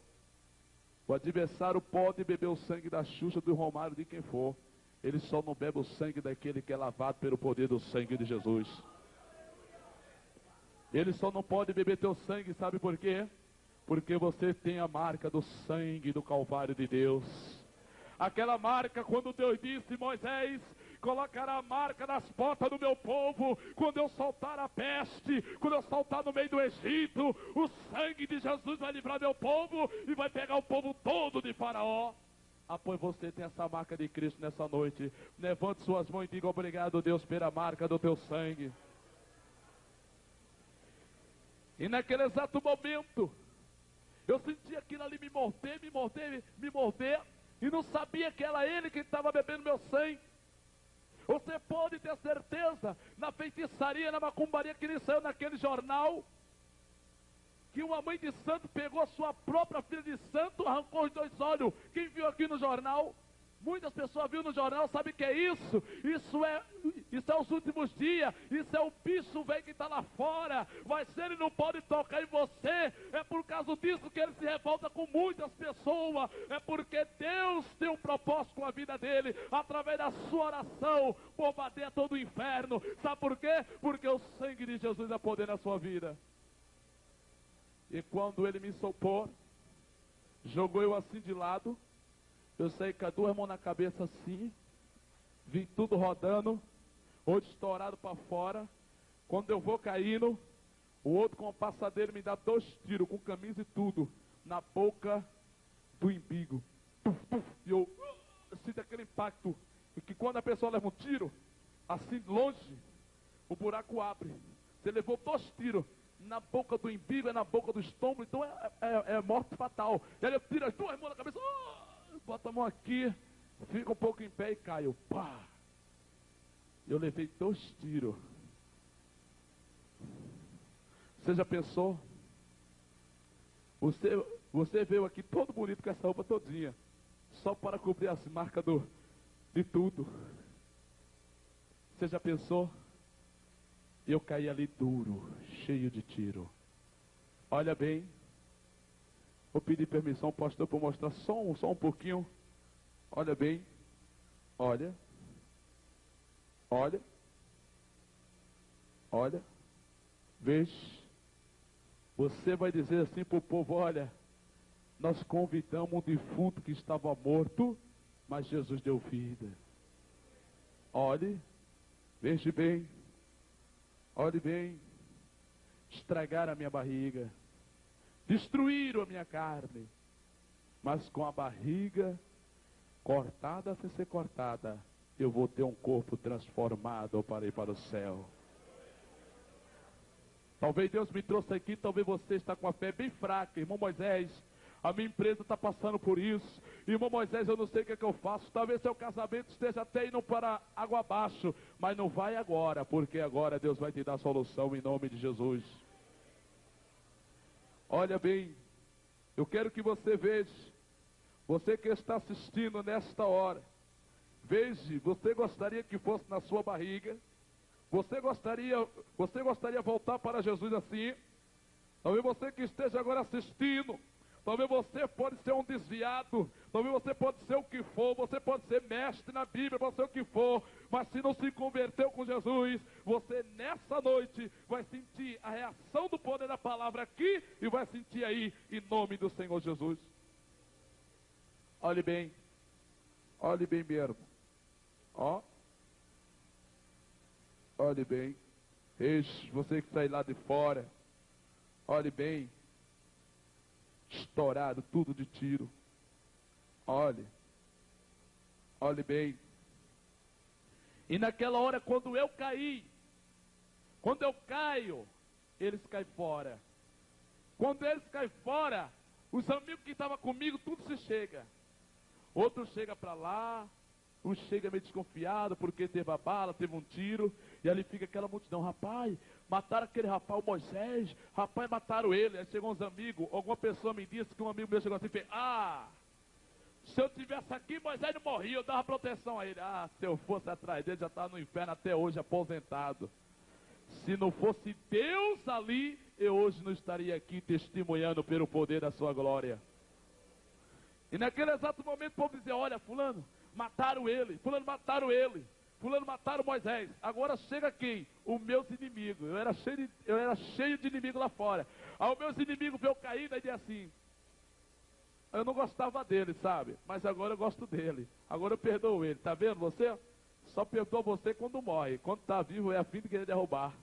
O adversário pode beber o sangue da Xuxa, do Romário, de quem for. Ele só não bebe o sangue daquele que é lavado pelo poder do sangue de Jesus. Ele só não pode beber teu sangue, sabe por quê? Porque você tem a marca do sangue do Calvário de Deus. Aquela marca quando Deus disse: Moisés, colocará a marca nas portas do meu povo, quando eu soltar a peste, quando eu soltar no meio do Egito, o sangue de Jesus vai livrar meu povo e vai pegar o povo todo de Faraó. Ah, pois você tem essa marca de Cristo nessa noite. Levante suas mãos e diga: obrigado, Deus, pela marca do teu sangue. E naquele exato momento, eu senti aquilo ali me morder, e não sabia que era ele que estava bebendo meu sangue. Você pode ter certeza, na feitiçaria, na macumbaria que ele saiu naquele jornal, que uma mãe de santo pegou a sua própria filha de santo, arrancou os 2 olhos. Quem viu aqui no jornal? Muitas pessoas viram no jornal, sabe o que é isso? Isso é os últimos dias, isso é o bicho velho que está lá fora, mas se ele não pode tocar em você, é por causa disso que ele se revolta com muitas pessoas, é porque Deus tem um propósito com a vida dele, através da sua oração, bombardeia todo o inferno. Sabe por quê? Porque o sangue de Jesus é poder na sua vida. E quando ele me sopou, jogou eu assim de lado, eu saí com as 2 mãos na cabeça assim, vim tudo rodando, outro estourado para fora. Quando eu vou caindo, o outro com a passadeira me dá 2 tiros, com camisa e tudo, na boca do umbigo. Puf, puf, e eu sinto aquele impacto, e que quando a pessoa leva um tiro, assim longe, o buraco abre. Você levou 2 tiros, na boca do umbigo, é na boca do estômago, então é morte fatal. E aí eu tiro as 2 mãos na cabeça, bota a mão aqui, fica um pouco em pé e cai. Pá! Eu levei 2 tiros. Você já pensou? Você veio aqui todo bonito com essa roupa todinha, só para cobrir as marcas de tudo. Você já pensou? Eu caí ali duro, cheio de tiro. Olha bem, vou pedir permissão, pastor, para mostrar só um pouquinho. Olha bem, olha, veja. Você vai dizer assim para o povo: olha, nós convidamos um defunto que estava morto, mas Jesus deu vida. Olhe, veja bem, olhe bem, estragaram a minha barriga, destruíram a minha carne, mas com a barriga cortada, sem ser cortada, eu vou ter um corpo transformado para ir para o céu. Talvez Deus me trouxe aqui, talvez você está com a fé bem fraca. Irmão Moisés, a minha empresa está passando por isso. Irmão Moisés, eu não sei o que é que eu faço. Talvez seu casamento esteja até indo para água abaixo, mas não vai agora, porque agora Deus vai te dar a solução em nome de Jesus. Olha bem, eu quero que você veja, você que está assistindo nesta hora, veja, você gostaria que fosse na sua barriga? Você gostaria voltar para Jesus assim? Talvez você que esteja agora assistindo, talvez você pode ser um desviado, talvez você pode ser o que for, você pode ser mestre na Bíblia, pode ser o que for, mas se não se converteu com Jesus, você nessa noite vai sentir a reação do poder da palavra aqui e vai sentir aí, em nome do Senhor Jesus. Olhe bem mesmo, ó. Olhe bem, você que sai lá de fora, olhe bem, estourado, tudo de tiro. Olhe bem. E naquela hora, quando eu caí, quando eu caio, eles caem fora. Quando eles caem fora, os amigos que estavam comigo, tudo se chega. Outro chega para lá, um chega meio desconfiado, porque teve a bala, teve um tiro, e ali fica aquela multidão: rapaz, mataram aquele rapaz, o Moisés, rapaz, mataram ele. Aí chegou uns amigos, alguma pessoa me disse que um amigo meu chegou assim e fez: se eu tivesse aqui, Moisés não morria, eu dava proteção a ele. Se eu fosse atrás dele, já estava no inferno até hoje, aposentado. Se não fosse Deus ali, eu hoje não estaria aqui testemunhando pelo poder da sua glória. E naquele exato momento o povo dizia: olha, fulano, mataram ele, fulano mataram ele, fulano mataram Moisés. Agora chega quem? Os meus inimigos. Eu era cheio de inimigo lá fora. Aí os meus inimigos veio cair, daí diz assim, eu não gostava dele, sabe? Mas agora eu gosto dele. Agora eu perdoo ele. Tá vendo você? Só perdoa você quando morre. Quando está vivo é a fim de querer derrubar.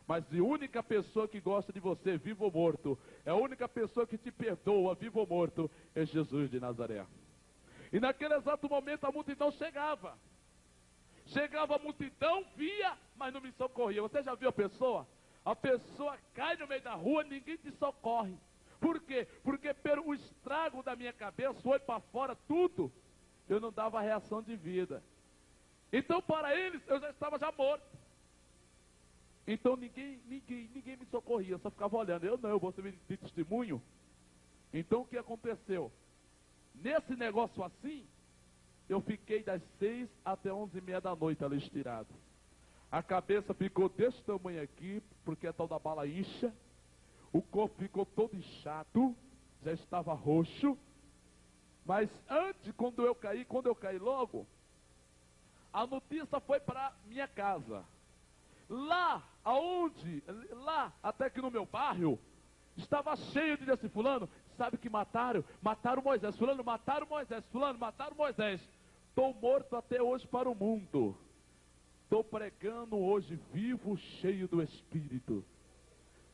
Mas a única pessoa que gosta de você, vivo ou morto, é a única pessoa que te perdoa, vivo ou morto, é Jesus de Nazaré. E naquele exato momento a multidão chegava. Chegava a multidão, via, mas não me socorria. Você já viu a pessoa? A pessoa cai no meio da rua, ninguém te socorre. Por quê? Porque pelo estrago da minha cabeça, foi para fora tudo. Eu não dava reação de vida. Então para eles, eu já estava já morto. Então ninguém me socorria, eu só ficava olhando. Eu vou servir de testemunho. Então o que aconteceu? Nesse negócio assim, eu fiquei das 6 até 11h30 da noite ali estirado. A cabeça ficou desse tamanho aqui, porque a tal da bala incha. O corpo ficou todo inchado, já estava roxo. Mas antes, quando eu caí logo, a notícia foi para minha casa. Lá até que no meu bairro, estava cheio de dizer assim, fulano, sabe que mataram Moisés, fulano, mataram Moisés, fulano, mataram Moisés. Estou morto até hoje para o mundo. Estou pregando hoje vivo, cheio do Espírito.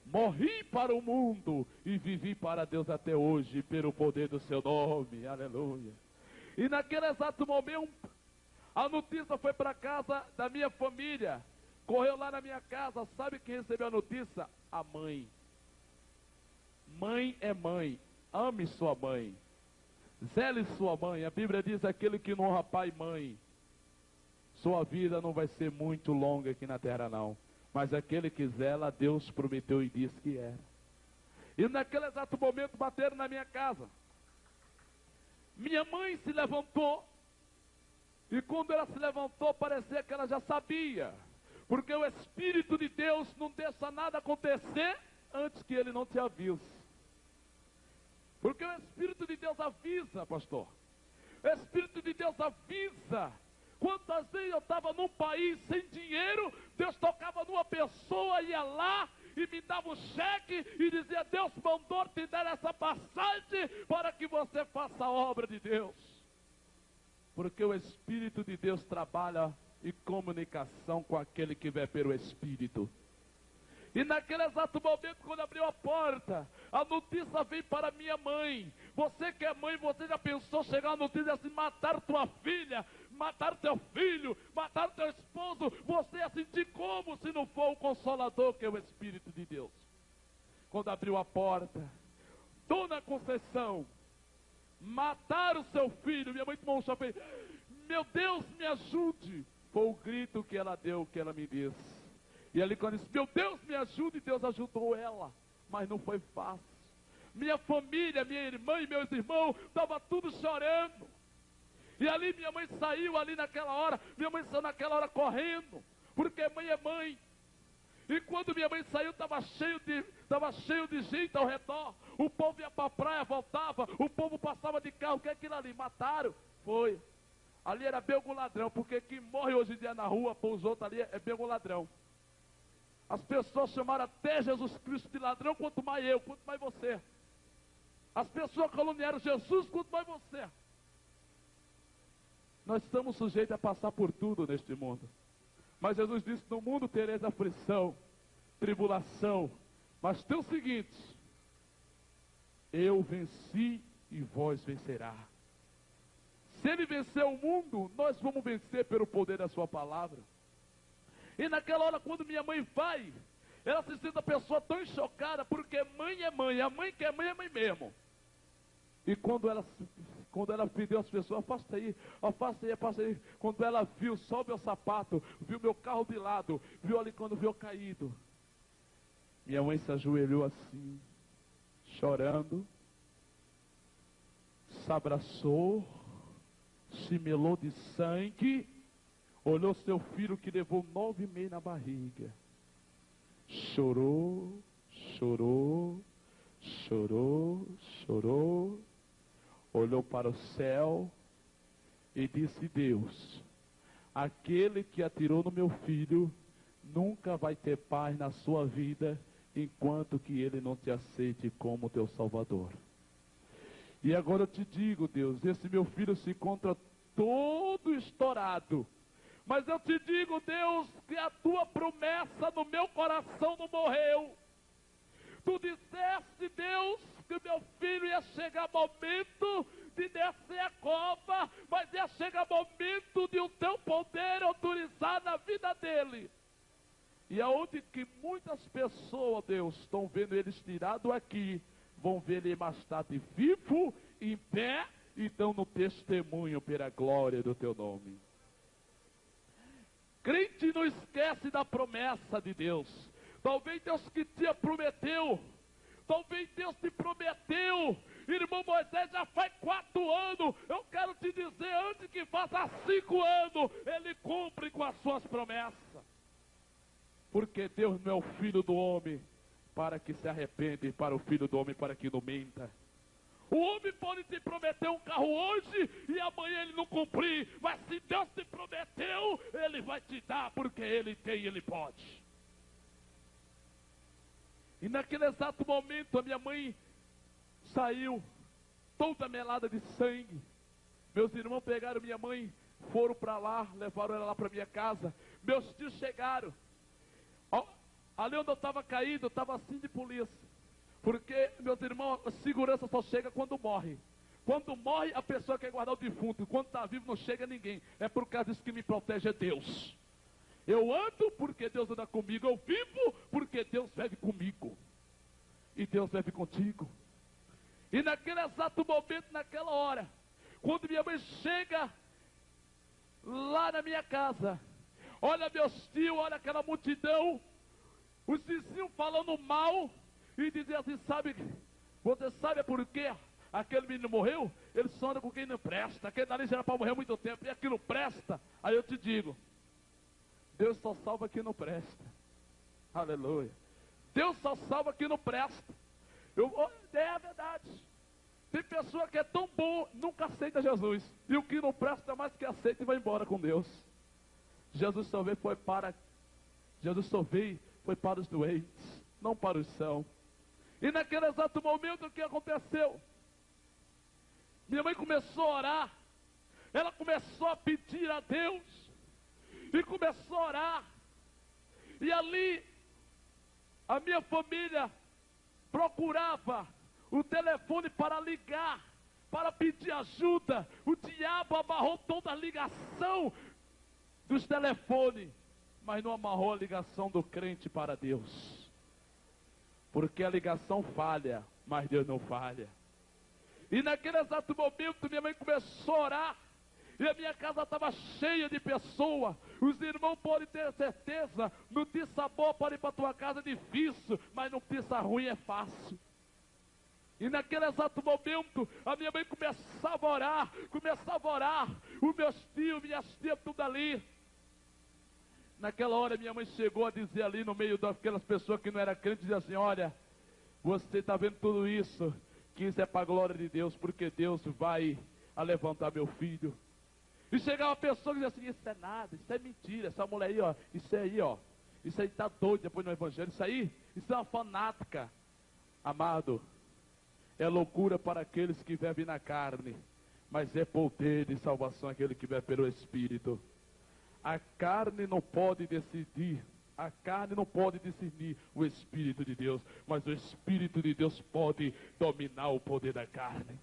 Morri para o mundo e vivi para Deus até hoje, pelo poder do seu nome, aleluia. E naquele exato momento, a notícia foi para a casa da minha família. Correu lá na minha casa, sabe quem recebeu a notícia? A mãe. Mãe é mãe, ame sua mãe. Zele sua mãe, a Bíblia diz, aquele que não honra pai e mãe, sua vida não vai ser muito longa aqui na terra não. Mas aquele que zela, Deus prometeu e disse que era. E naquele exato momento bateram na minha casa. Minha mãe se levantou. E quando ela se levantou, parecia que ela já sabia. Porque o Espírito de Deus não deixa nada acontecer antes que Ele não te avise. Porque o Espírito de Deus avisa, pastor. O Espírito de Deus avisa. Quantas vezes eu estava num país sem dinheiro, Deus tocava numa pessoa, ia lá e me dava um cheque e dizia, Deus mandou te dar essa passagem para que você faça a obra de Deus. Porque o Espírito de Deus trabalha em comunicação com aquele que vê pelo Espírito. E naquele exato momento, quando abriu a porta, a notícia veio para minha mãe. Você que é mãe, você já pensou chegar a notícia assim, matar tua filha, matar teu filho, matar teu esposo? Você ia sentir como se não for o Consolador, que é o Espírito de Deus. Quando abriu a porta, Dona Conceição, matar o seu filho. Minha mãe tomou um choque, meu Deus, me ajude. Foi o grito que ela deu, que ela me disse. E ali quando disse, meu Deus, me ajude, Deus ajudou ela. Mas não foi fácil. Minha família, minha irmã e meus irmãos, estavam tudo chorando. E ali minha mãe saiu ali naquela hora. Minha mãe saiu naquela hora correndo. Porque mãe é mãe. E quando minha mãe saiu, estava cheio de gente ao redor. O povo ia para a praia, voltava. O povo passava de carro. O que é aquilo ali? Mataram? Foi. Ali era belgo ladrão. Porque quem morre hoje em dia na rua, para os outros ali, é belgo ladrão. As pessoas chamaram até Jesus Cristo de ladrão, quanto mais eu, quanto mais você. As pessoas caluniaram Jesus, quanto mais você. Nós estamos sujeitos a passar por tudo neste mundo. Mas Jesus disse, no mundo tereis aflição, tribulação. Mas tem o seguinte, eu venci e vós vencerá. Se ele vencer o mundo, nós vamos vencer pelo poder da sua palavra. E naquela hora, quando minha mãe vai, ela se sente a pessoa tão chocada, porque mãe é mãe, a mãe que é mãe mesmo. E quando ela pediu às pessoas, afasta aí. Quando ela viu só o meu sapato, viu meu carro de lado, viu ali quando viu caído. Minha mãe se ajoelhou assim, chorando, se abraçou, se melou de sangue, olhou seu filho que levou 9 meses na barriga. Chorou, chorou, chorou, chorou. Olhou para o céu e disse, Deus, aquele que atirou no meu filho nunca vai ter paz na sua vida enquanto que ele não te aceite como teu Salvador. E agora eu te digo, Deus, esse meu filho se encontra todo estourado. Mas eu te digo, Deus, que a tua promessa no meu coração não morreu. Tu disseste, Deus, que o meu filho ia chegar momento de descer a cova, mas ia chegar momento de o teu poder autorizar na vida dele. E aonde que muitas pessoas, Deus, estão vendo eles tirado aqui, vão ver ele mais tarde vivo, em pé, e dão no testemunho pela glória do teu nome. Crente não esquece da promessa de Deus. Talvez Deus que te prometeu, talvez Deus te prometeu, irmão Moisés, já faz 4 anos, eu quero te dizer, antes que faça 5 anos, ele cumpre com as suas promessas. Porque Deus não é o filho do homem para que se arrependa, e para o filho do homem para que não minta. O homem pode te prometer um carro hoje e amanhã ele não cumprir, mas se Deus te prometeu, ele vai te dar, porque ele tem e ele pode. E naquele exato momento a minha mãe saiu toda melada de sangue. Meus irmãos pegaram minha mãe, foram para lá, levaram ela lá para minha casa. Meus tios chegaram. Ali onde eu estava caído, eu estava assim de polícia. Porque, meus irmãos, a segurança só chega quando morre. Quando morre, a pessoa quer guardar o defunto. Quando está vivo, não chega ninguém. É por causa disso que me protege é Deus. Eu ando porque Deus anda comigo. Eu vivo porque Deus vive comigo. E Deus vive contigo. E naquele exato momento, naquela hora, quando minha mãe chega lá na minha casa, olha meus tios, olha aquela multidão, os vizinhos falando mal, e dizia assim, você sabe por quê aquele menino morreu? Ele só anda com quem não presta, aquele nariz era para morrer há muito tempo, e aquilo presta. Aí eu te digo, Deus só salva quem não presta. Aleluia. Deus só salva quem não presta. É a verdade. Tem pessoa que é tão boa, nunca aceita Jesus, e o que não presta mais que aceita e vai embora com Deus. Jesus só veio foi para os doentes, não para os sãos. E naquele exato momento, o que aconteceu? Minha mãe começou a orar. Ela começou a pedir a Deus. E começou a orar. E ali, a minha família procurava o telefone para ligar, para pedir ajuda. O diabo amarrou toda a ligação dos telefones, mas não amarrou a ligação do crente para Deus. Porque a ligação falha, mas Deus não falha. E naquele exato momento, minha mãe começou a orar. E a minha casa estava cheia de pessoas. Os irmãos podem ter certeza, notícia boa pode ir para a tua casa difícil, mas notícia ruim é fácil. E naquele exato momento, a minha mãe começava a orar. Os meus tios, minhas tias, tudo ali. Naquela hora minha mãe chegou a dizer ali no meio daquelas pessoas que não eram crentes, dizia assim, olha, você está vendo tudo isso, que isso é para a glória de Deus, porque Deus vai levantar meu filho. E chegava uma pessoa que dizia assim, isso é nada, isso é mentira, essa mulher aí, ó, isso aí está doido depois no evangelho, isso é uma fanática. Amado, é loucura para aqueles que vivem na carne, mas é poder de salvação aquele que vive pelo Espírito. A carne não pode decidir, a carne não pode discernir o Espírito de Deus, mas o Espírito de Deus pode dominar o poder da carne.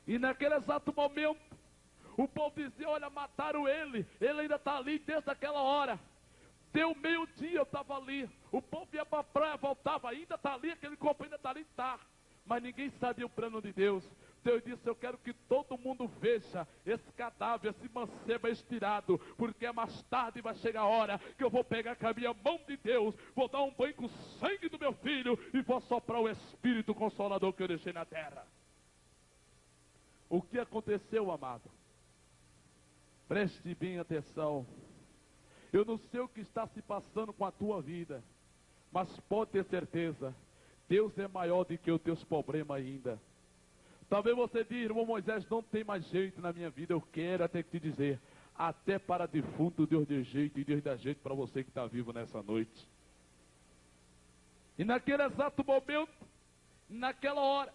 E naquele exato momento, o povo dizia, olha, mataram ele ainda está ali desde aquela hora. Deu meio-dia, eu estava ali, o povo ia para a praia, voltava, ainda está ali, aquele corpo ainda está ali, está. Mas ninguém sabia o plano de Deus. Deus disse, eu quero que todo mundo veja esse cadáver, esse mancebo estirado, porque mais tarde vai chegar a hora que eu vou pegar com a minha mão de Deus, vou dar um banho com o sangue do meu filho e vou soprar o Espírito Consolador que eu deixei na terra. O que aconteceu, amado? Preste bem atenção. Eu não sei o que está se passando com a tua vida, mas pode ter certeza, Deus é maior do que os teus problemas ainda. Talvez você diga, irmão Moisés, não tem mais jeito na minha vida. Eu quero até te dizer, até para defunto Deus deu jeito, e Deus dá jeito para você que está vivo nessa noite. E naquele exato momento, naquela hora,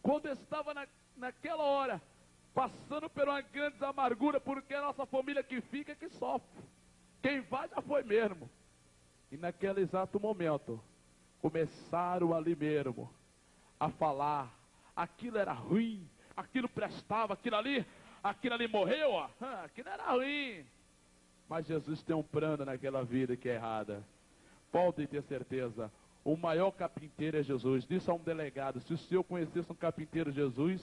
quando eu estava naquela hora, passando por uma grande amargura, porque a nossa família que fica é que sofre. Quem vai já foi mesmo. E naquele exato momento, começaram ali mesmo a falar, aquilo era ruim, aquilo prestava, aquilo ali morreu, ó, aquilo era ruim. Mas Jesus tem um plano naquela vida que é errada. Podem ter certeza, o maior carpinteiro é Jesus. Disse a um delegado, se o senhor conhecesse um carpinteiro Jesus,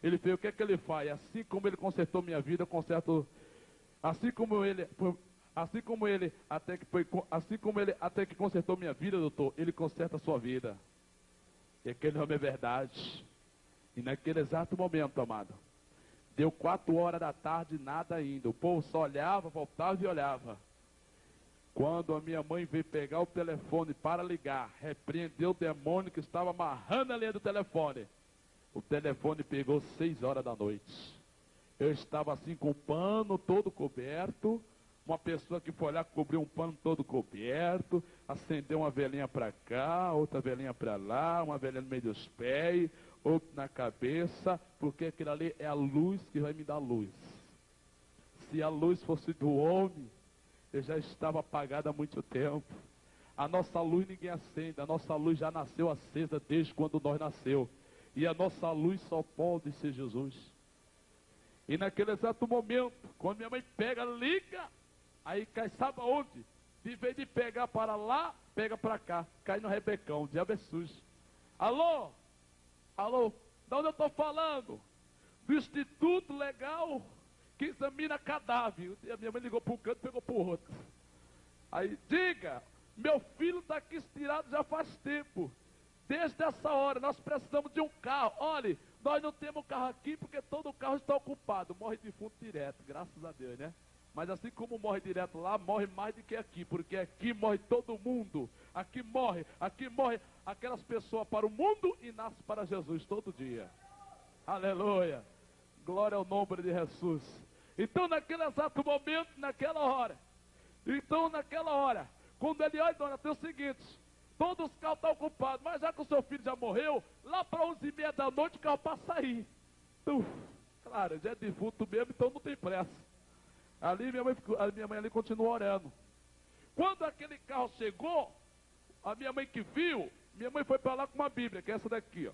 ele fez, o que é que ele faz? Assim como ele consertou minha vida, eu conserto, assim como ele até que consertou minha vida, doutor, ele conserta a sua vida. E aquele homem é verdade. E naquele exato momento, amado, deu 4 horas da tarde, nada ainda. O povo só olhava, voltava e olhava. Quando a minha mãe veio pegar o telefone para ligar, repreendeu o demônio que estava amarrando a linha do telefone. O telefone pegou 6 horas da noite. Eu estava assim com o pano todo coberto. Uma pessoa que foi olhar, cobriu um pano todo coberto, acendeu uma velhinha para cá, outra velhinha para lá, uma velhinha no meio dos pés, outra na cabeça, porque aquilo ali é a luz que vai me dar luz. Se a luz fosse do homem, eu já estava apagado há muito tempo. A nossa luz ninguém acende, a nossa luz já nasceu acesa desde quando nós nasceu. E a nossa luz só pode ser Jesus. E naquele exato momento, quando minha mãe pega, liga, aí cai, sabe aonde? De vez de pegar para lá, pega para cá, cai no rebecão, o diabo é sujo. Alô? Alô? De onde eu estou falando? Do Instituto Legal que examina cadáver. A minha mãe ligou para um canto e pegou para o outro. Aí, diga, meu filho está aqui estirado já faz tempo. Desde essa hora, nós precisamos de um carro. Olha, nós não temos carro aqui porque todo o carro está ocupado. Morre defunto direto, graças a Deus, né? Mas assim como morre direto lá, morre mais do que aqui. Porque aqui morre todo mundo. Aqui morre aquelas pessoas para o mundo e nasce para Jesus todo dia. Aleluia. Glória ao nome de Jesus. Então naquele exato momento, naquela hora, quando ele olha, dona, tem o seguinte, todos os carros estão ocupados, mas já que o seu filho já morreu, lá para 11h30 da noite o carro passa aí. Então, claro, já é defunto mesmo, então não tem pressa. Ali a minha mãe ali continuou orando. Quando aquele carro chegou, a minha mãe que viu, minha mãe foi para lá com uma Bíblia, que é essa daqui, ó.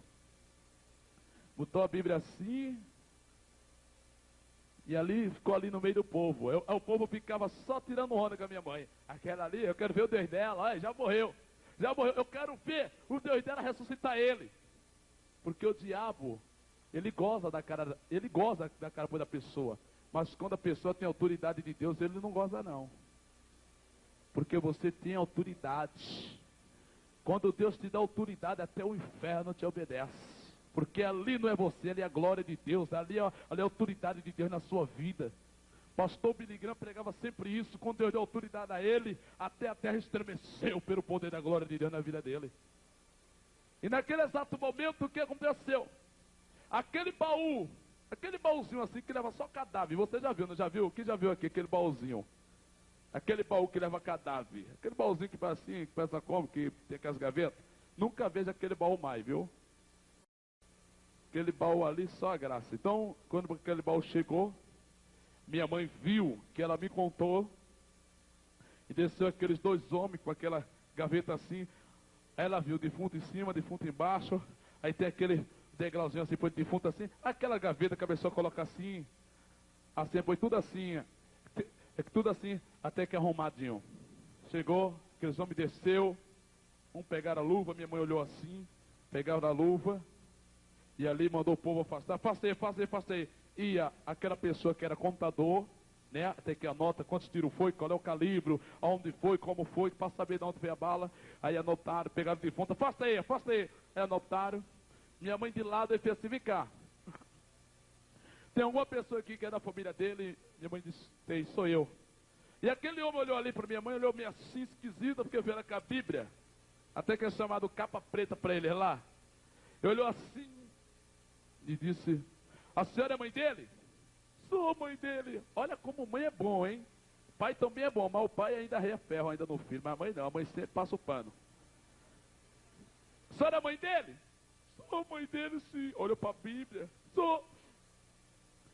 Botou a Bíblia assim, e ali ficou ali no meio do povo. O povo ficava só tirando onda com a minha mãe. Aquela ali, eu quero ver o Deus dela, olha, já morreu. Eu quero ver o Deus dela ressuscitar ele. Porque o diabo, ele goza da cara da pessoa. Mas quando a pessoa tem autoridade de Deus, ele não goza não. Porque você tem autoridade. Quando Deus te dá autoridade, até o inferno te obedece. Porque ali não é você, ali é a glória de Deus, ali é a autoridade de Deus na sua vida. Pastor Billy Graham pregava sempre isso, quando Deus deu autoridade a ele, até a terra estremeceu pelo poder da glória de Deus na vida dele. E naquele exato momento, o que aconteceu? Aquele baúzinho assim que leva só cadáver, você já viu, não já viu? Quem já viu aqui aquele baúzinho? Aquele baú que leva cadáver, aquele baúzinho que faz assim, que pensa como, que tem aquelas gavetas. Nunca vejo aquele baú mais, viu? Aquele baú ali, só a graça. Então, quando aquele baú chegou, minha mãe viu, que ela me contou, e desceu aqueles 2 homens com aquela gaveta assim. Ela viu defunto em cima, defunto embaixo, aí tem aquele degrauzinho assim, foi defunto assim, aquela gaveta que a pessoa coloca assim, foi tudo assim, tudo assim, até que arrumadinho. Chegou, aqueles homens desceu, um pegaram a luva, minha mãe olhou assim, pegaram a luva, e ali mandou o povo afastar, afastei. Ia aquela pessoa que era contador, né? Até que anota quantos tiros foi, qual é o calibre, aonde foi, como foi, para saber de onde veio a bala. Aí anotaram, pegaram de fonte, afastei. Aí anotaram. Minha mãe de lado e fez assim, vem cá. Tem alguma pessoa aqui que é da família dele? Minha mãe disse, tem, sou eu. E aquele homem olhou ali para minha mãe, olhou meio assim esquisita, porque veio com a Bíblia. Até que é chamado capa preta para ele lá. Ele olhou assim e disse, a senhora é mãe dele? Sou mãe dele. Olha como mãe é bom, hein? Pai também é bom, mas o pai ainda arreia ferro ainda no filho. Mas a mãe não, a mãe sempre passa o pano. A senhora é mãe dele? Sou mãe dele, sim. Olhou para a Bíblia. Sou.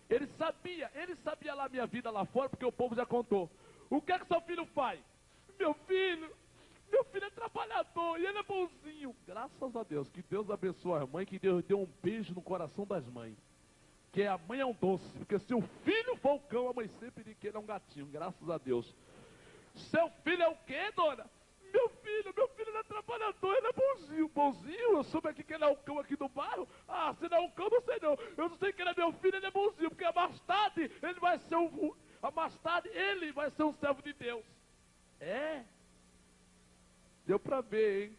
Ele sabia lá a minha vida lá fora, porque o povo já contou. O que é que seu filho faz? Meu filho é trabalhador e ele é bonzinho. Graças a Deus, que Deus abençoe a mãe, que Deus deu um beijo no coração das mães. Que a mãe é um doce, porque se o filho for o cão, a mãe sempre diz que ele é um gatinho, graças a Deus. Seu filho é o quê, dona? Meu filho é trabalhador, ele é bonzinho. Bonzinho? Eu soube aqui que ele é o cão aqui do bairro. Ah, se não é um cão, não sei não. Eu não sei que ele é meu filho, ele é bonzinho, porque mais tarde ele vai ser ele vai ser um servo de Deus. É? Deu pra ver, hein?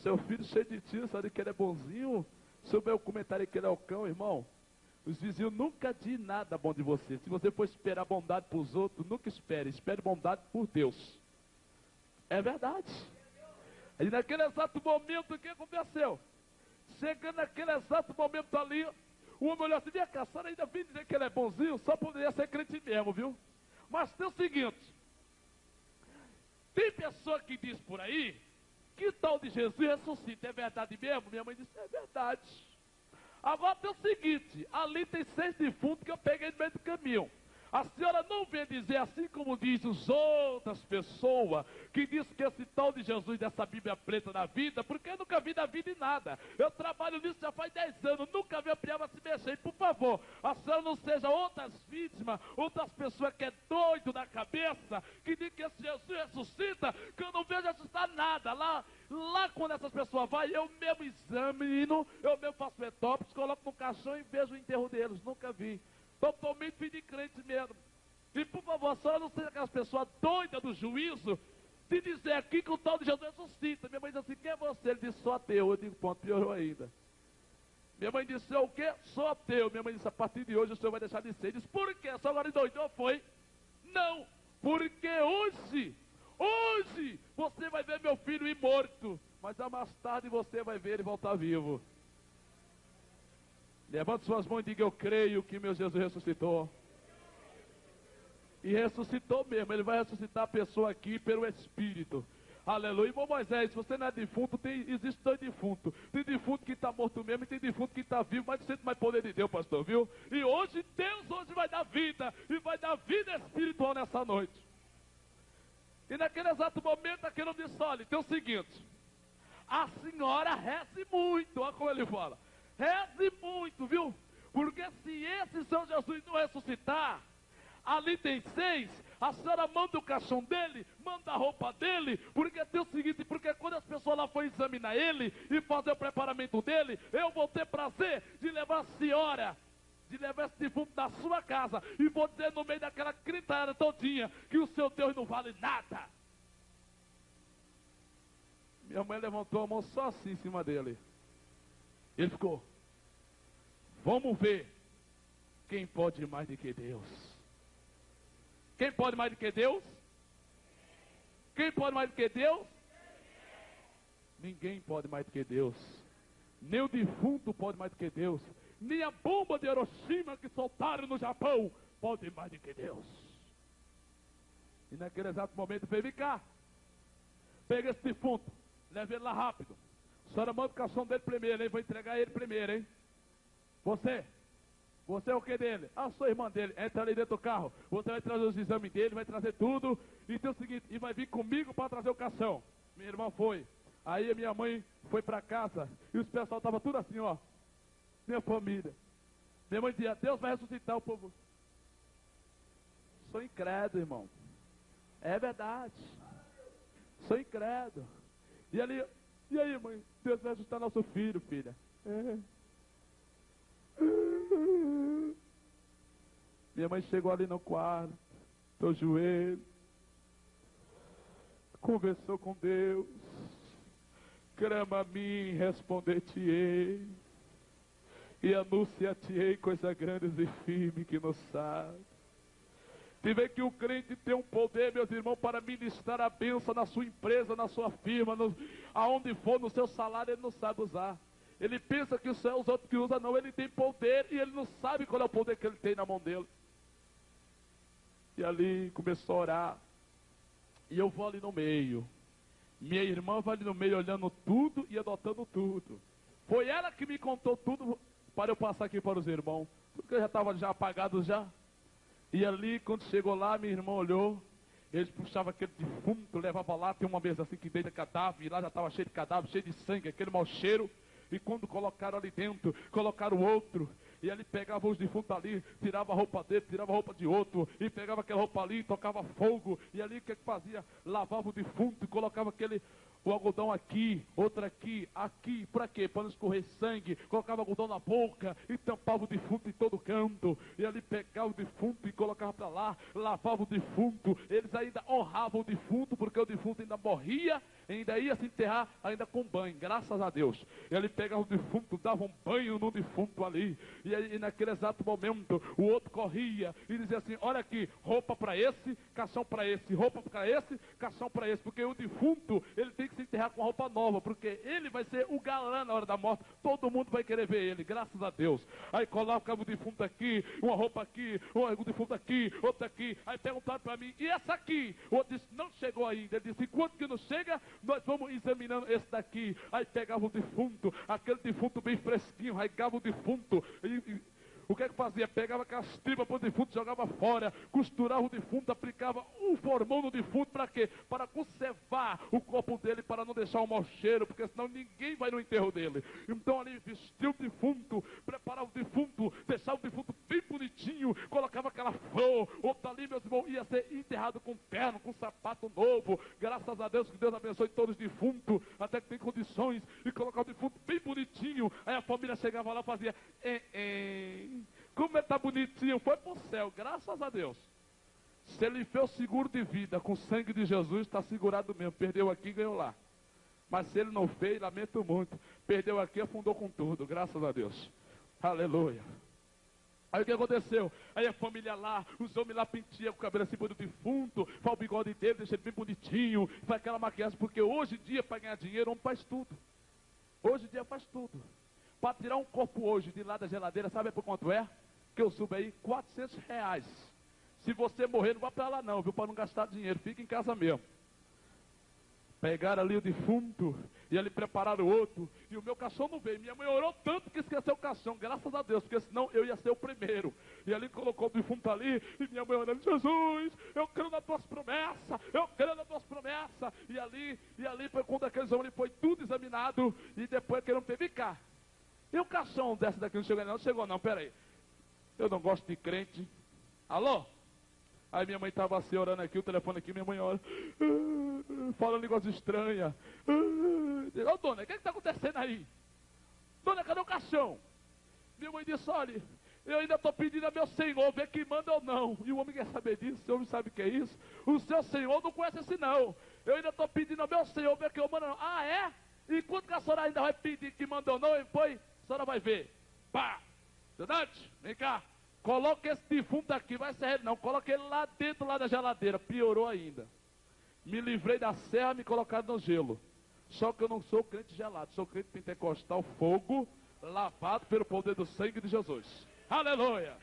Seu filho cheio de tio, sabe que ele é bonzinho? Sobre o comentário que ele é o cão, irmão. Os vizinhos nunca dizem nada bom de você. Se você for esperar bondade para os outros, nunca espere. Espere bondade por Deus. É verdade. E naquele exato momento, o que aconteceu? Chegando naquele exato momento ali, o homem olhou assim, minha cá, a senhora ainda vem dizer que ele é bonzinho? Só poderia ser crente mesmo, viu? Mas tem o seguinte. Tem pessoa que diz por aí, que tal de Jesus ressuscita? É verdade mesmo? Minha mãe disse, é verdade. Agora tem o seguinte, ali tem 6 defuntos que eu peguei no meio do caminho. A senhora não vem dizer, assim como diz as outras pessoas, que diz que esse tal de Jesus dessa Bíblia preta na vida, porque eu nunca vi na vida em nada. Eu trabalho nisso já faz 10 anos, nunca vi a piaba se mexer. E, por favor, a senhora não seja outras vítimas, outras pessoas que é doido na cabeça, que diz que esse Jesus ressuscita, que eu não vejo ressuscitar nada. Lá quando essas pessoas vão, eu mesmo examino, eu mesmo faço metópicos, coloco no caixão e vejo o enterro deles. Nunca vi. Totalmente fim de crente mesmo. E por favor, a senhora não seja aquelas pessoas doidas do juízo de dizer aqui que o tal de Jesus ressuscita. Minha mãe disse assim, quem é você? Ele disse, sou ateu. Eu digo, pronto, piorou ainda. Minha mãe disse, o quê? Sou ateu. Minha mãe disse, a partir de hoje o senhor vai deixar de ser. Ele disse, por quê? A senhora agora endoidou? Foi? Não, porque hoje você vai ver meu filho ir morto. Mas mais tarde você vai ver ele voltar vivo. Levante suas mãos e diga, eu creio que meu Jesus ressuscitou. E ressuscitou mesmo, ele vai ressuscitar a pessoa aqui pelo Espírito. Aleluia. Irmão Moisés, se você não é defunto, existe 2 defuntos. Tem defunto que está morto mesmo e tem defunto que está vivo, mas sente mais poder de Deus, pastor, viu? E hoje, Deus vai dar vida, e vai dar vida espiritual nessa noite. E naquele exato momento, aquele eu disse, olha, tem o seguinte, a senhora reze muito, olha como ele fala. Reze muito, viu? Porque se esse São Jesus não ressuscitar, ali tem 6, a senhora manda o caixão dele, manda a roupa dele, porque tem o seguinte, porque quando as pessoas lá forem examinar ele e fazer o preparamento dele, eu vou ter prazer de levar a senhora, de levar esse defunto da sua casa, e vou dizer no meio daquela gritada todinha, que o seu Deus não vale nada. Minha mãe levantou a mão só assim em cima dele. Ele ficou, vamos ver quem pode mais do que Deus. Quem pode mais do que Deus? Quem pode mais do que Deus? Ninguém pode mais do que Deus. Nem o defunto pode mais do que Deus. Nem a bomba de Hiroshima que soltaram no Japão pode mais do que Deus. E naquele exato momento, vem cá, pega esse defunto, leva ele lá rápido. A senhora manda o caixão dele primeiro, hein? Vou entregar ele primeiro, hein? Você é o que dele? Ah, sou irmã dele. Entra ali dentro do carro. Você vai trazer os exames dele, vai trazer tudo. E tem o seguinte, e vai vir comigo para trazer o caixão. Minha irmã foi. Aí a minha mãe foi para casa. E os pessoal estavam tudo assim, ó. Minha família. Minha mãe dizia, Deus vai ressuscitar o povo. Sou incrédulo, irmão. É verdade. Sou incrédulo. E aí, mãe? Deus vai ressuscitar nosso filho, filha. É. Minha mãe chegou ali no quarto, do joelho, conversou com Deus, clama a mim, responder-te-ei, e anunciar-te-ei coisa grandes e firme que não sabe. Tive que o crente tem um poder, meus irmãos, para ministrar a bênção na sua empresa, na sua firma, aonde for, no seu salário, ele não sabe usar. Ele pensa que isso é os outros que usam, não, ele tem poder e ele não sabe qual é o poder que ele tem na mão dele. E ali começou a orar, e eu vou ali no meio, Minha irmã vai ali no meio olhando tudo e adotando tudo. Foi ela que me contou tudo para eu passar aqui para os irmãos. Porque eu já estava já apagado já. E ali, quando chegou lá, minha irmã olhou. Eles puxavam aquele defunto, levavam lá, tem uma mesa assim que deita cadáver, e lá já estava cheio de cadáver, cheio de sangue, aquele mau cheiro. E quando colocaram ali dentro, colocaram outro. E ele pegava os defuntos ali, tirava a roupa dele, tirava a roupa de outro, e pegava aquela roupa ali, tocava fogo. E ali o que fazia? Lavava o defunto e colocava o algodão aqui, outro aqui, aqui, para quê? Para não escorrer sangue. Colocava algodão na boca e tampava o defunto em todo canto. E ali pegava o defunto e colocava para lá, lavava o defunto. Eles ainda honravam o defunto, porque o defunto ainda morria, ainda ia se enterrar, ainda com banho, graças a Deus. E ele pegava o defunto, dava um banho no defunto ali. E aí, naquele exato momento, o outro corria e dizia assim: olha aqui, roupa para esse, caixão para esse, roupa para esse, caixão para esse. Porque o defunto, ele tem que se enterrar com roupa nova, porque ele vai ser o galã na hora da morte. Todo mundo vai querer ver ele, graças a Deus. Aí colocava o defunto aqui, uma roupa aqui, o defunto aqui, outra aqui. Aí perguntaram para mim: e essa aqui? O outro disse: não chegou ainda. Ele disse: enquanto que não chega, nós vamos examinando esse daqui. Aí pegava o defunto, aquele defunto bem fresquinho, arraigava o defunto. O que é que fazia? Pegava aquelas tripas para o defunto, jogava fora, costurava o defunto, aplicava um formol no defunto, para quê? Para conservar o corpo dele, para não deixar um mau cheiro, porque senão ninguém vai no enterro dele. Então ali vestia o defunto, preparava o defunto, deixava o defunto bem bonitinho, colocava aquela flor. Outro ali, meus irmãos, ia ser enterrado com terno, com sapato novo. Graças a Deus, que Deus abençoe todos os defuntos, até que tem condições, e colocava o defunto bem bonitinho. Aí a família chegava lá e fazia: como ele está bonitinho, foi para o céu, graças a Deus. Se ele fez o seguro de vida com o sangue de Jesus, está segurado mesmo. Perdeu aqui, ganhou lá. Mas se ele não fez, lamento muito. Perdeu aqui, afundou com tudo, graças a Deus. Aleluia. Aí o que aconteceu? Aí a família lá, os homens lá penteam o cabelo assim do defunto, faz o bigode dele, deixa ele bem bonitinho, faz aquela maquiagem, porque hoje em dia, para ganhar dinheiro, homem faz tudo. Hoje em dia faz tudo. Para tirar um corpo hoje de lá da geladeira, sabe por quanto é? Que eu subo aí, R$ 400. Se você morrer, não vá para lá não, viu? Para não gastar dinheiro, fica em casa mesmo. Pegaram ali o defunto, e ali prepararam o outro, e o meu caixão não veio. Minha mãe orou tanto que esqueceu o caixão, graças a Deus, porque senão eu ia ser o primeiro. E ali colocou o defunto ali, e minha mãe orando: Jesus, eu creio nas tuas promessas, eu creio nas tuas promessas. E ali foi quando aqueles homens foi tudo examinado, e depois queriam ver cá. E o caixão dessa daqui não chegou não? Não chegou não, peraí. Eu não gosto de crente. Alô? Aí minha mãe estava assim, orando aqui, o telefone aqui, minha mãe ora, falando negócio estranha. Ô dona, o que está acontecendo aí? Dona, cadê o caixão? Minha mãe disse: olha, eu ainda estou pedindo a meu Senhor ver quem manda ou não. E o homem quer saber disso, o homem sabe o que é isso? O seu Senhor não conhece esse não. Eu ainda estou pedindo a meu Senhor ver quem eu mando ou não. Ah, é? E quando que a senhora ainda vai pedir que manda ou não, e depois a senhora vai ver. Pá! Estudante, vem cá. Coloca esse defunto aqui, vai ser ele não. Coloca ele lá dentro lá da geladeira. Piorou ainda. Me livrei da serra, me colocaram no gelo. Só que eu não sou crente gelado, sou crente pentecostal, fogo, lavado pelo poder do sangue de Jesus. Aleluia!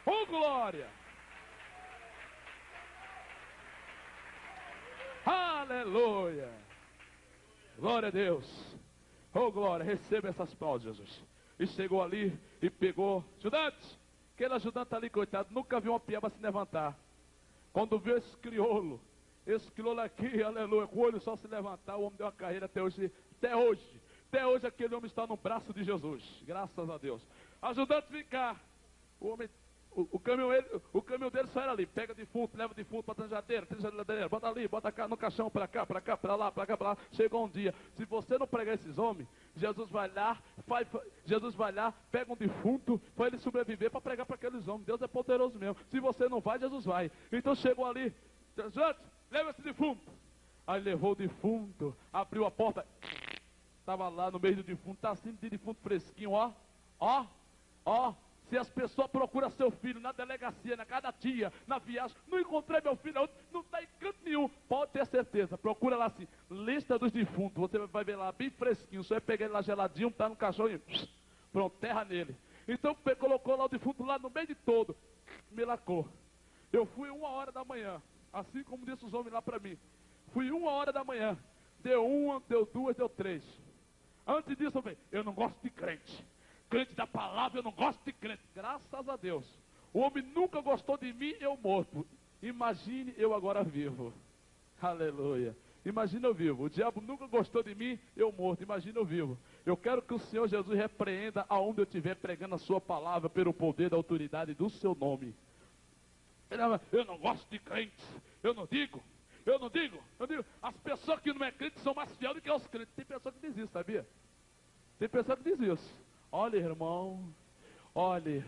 Oh, glória! Aleluia! Glória a Deus! Oh, glória! Receba essas pausas, Jesus. E chegou ali e pegou: ajudante, aquele ajudante ali, coitado, nunca viu uma piaba se levantar. Quando viu esse crioulo aqui, aleluia, com o olho só se levantar, o homem deu uma carreira até hoje, até hoje aquele homem está no braço de Jesus, graças a Deus. Ajudante, vem cá. O homem, o caminhão dele só era ali: pega defunto, leva defunto para a geladeira, bota ali, bota cá no caixão, para cá, para lá. Chegou um dia: se você não pregar esses homens, Jesus vai lá, pega um defunto para ele sobreviver, para pregar para aqueles homens. Deus é poderoso mesmo. Se você não vai, Jesus vai. Então chegou ali: gente, leva esse defunto. Aí levou o defunto, abriu a porta, estava lá no meio do defunto, está assim de defunto fresquinho, ó. Se as pessoas procuram seu filho na delegacia, na cada tia, na viagem, não encontrei meu filho, não está em canto nenhum, pode ter certeza, procura lá assim, lista dos defuntos, você vai ver lá bem fresquinho, só vai pegar ele lá geladinho, tá no caixão e pronto, terra nele. Então colocou lá o defunto lá no meio de todo, me lacou. Eu fui 1h da manhã, assim como disse os homens lá para mim. Fui 1 hora da manhã. Deu 1, deu 2, deu 3. Antes disso eu falei, eu não gosto de crente. Crente da palavra, eu não gosto de crente. Graças a Deus. O homem nunca gostou de mim, eu morto. Imagine eu agora vivo. Aleluia. Imagina eu vivo. O diabo nunca gostou de mim, eu morto. Imagina eu vivo. Eu quero que o Senhor Jesus repreenda aonde eu estiver pregando a sua palavra pelo poder da autoridade do seu nome. Eu não gosto de crentes. Eu não digo. As pessoas que não é crente são mais fiéis do que os crentes. Tem pessoa que diz isso, sabia? Tem pessoa que diz isso. Olha, irmão. Olha.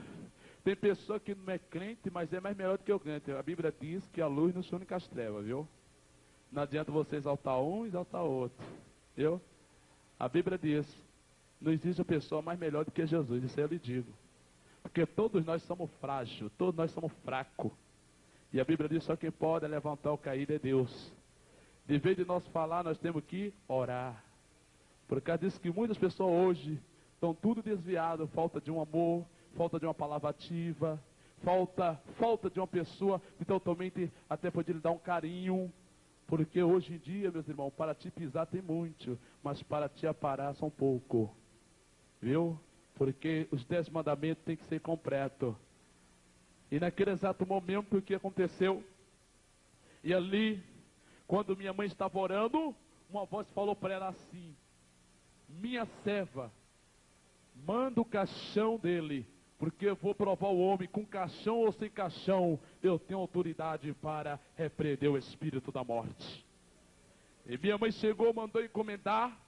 Tem pessoa que não é crente, mas é mais melhor do que o crente. A Bíblia diz que a luz não se une com as trevas, viu? Não adianta você exaltar um e exaltar outro. Viu? A Bíblia diz, não existe uma pessoa mais melhor do que Jesus. Isso aí eu lhe digo. Porque todos nós somos frágeis, todos nós somos fracos. E a Bíblia diz, só quem pode levantar o caído é Deus. De vez de nós falar, nós temos que orar. Por causa disso que muitas pessoas hoje estão tudo desviado, falta de um amor, falta de uma palavra ativa, falta de uma pessoa que totalmente até pode lhe dar um carinho. Porque hoje em dia, meus irmãos, para te pisar tem muito, mas para te aparar são pouco. Viu? Porque os 10 mandamentos têm que ser completos. E naquele exato momento, o que aconteceu? E ali, quando minha mãe estava orando, uma voz falou para ela assim: minha serva, manda o caixão dele, porque eu vou provar o homem, com caixão ou sem caixão, eu tenho autoridade para repreender o espírito da morte. E minha mãe chegou, mandou encomendar,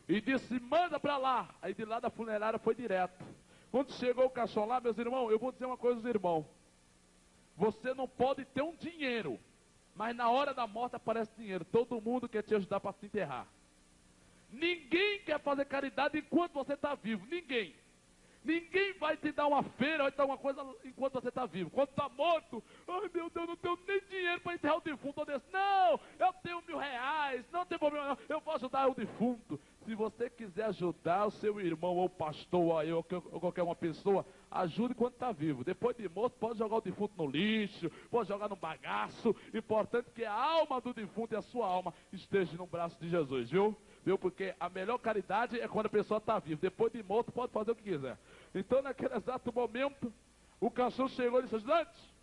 e disse, manda para lá. Aí de lá da funerária foi direto. Quando chegou o caixão lá, meus irmãos, eu vou dizer uma coisa aos irmãos. Você não pode ter um dinheiro, mas na hora da morte aparece dinheiro. Todo mundo quer te ajudar para se enterrar. Ninguém quer fazer caridade enquanto você está vivo. Ninguém. Ninguém vai te dar uma feira, vai te dar uma coisa enquanto você está vivo. Quando está morto, ai meu Deus, não tenho nem dinheiro para enterrar o defunto. Eu disse, não, eu tenho R$ 1.000, não tem problema não, eu vou ajudar o defunto. Se você quiser ajudar o seu irmão, ou o pastor, ou eu, ou qualquer uma pessoa, ajude quando está vivo. Depois de morto, pode jogar o defunto no lixo, pode jogar no bagaço. Importante que a alma do defunto e a sua alma esteja no braço de Jesus, viu? Porque a melhor caridade é quando a pessoa está viva. Depois de morto, pode fazer o que quiser. Então, naquele exato momento, o caixão chegou e disse, ajudante,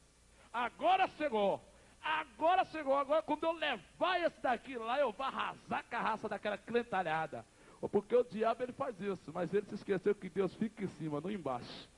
agora chegou. Agora quando eu levar esse daqui lá, eu vou arrasar com a raça daquela clentalhada. Porque o diabo, ele faz isso. Mas ele se esqueceu que Deus fica em cima, não embaixo.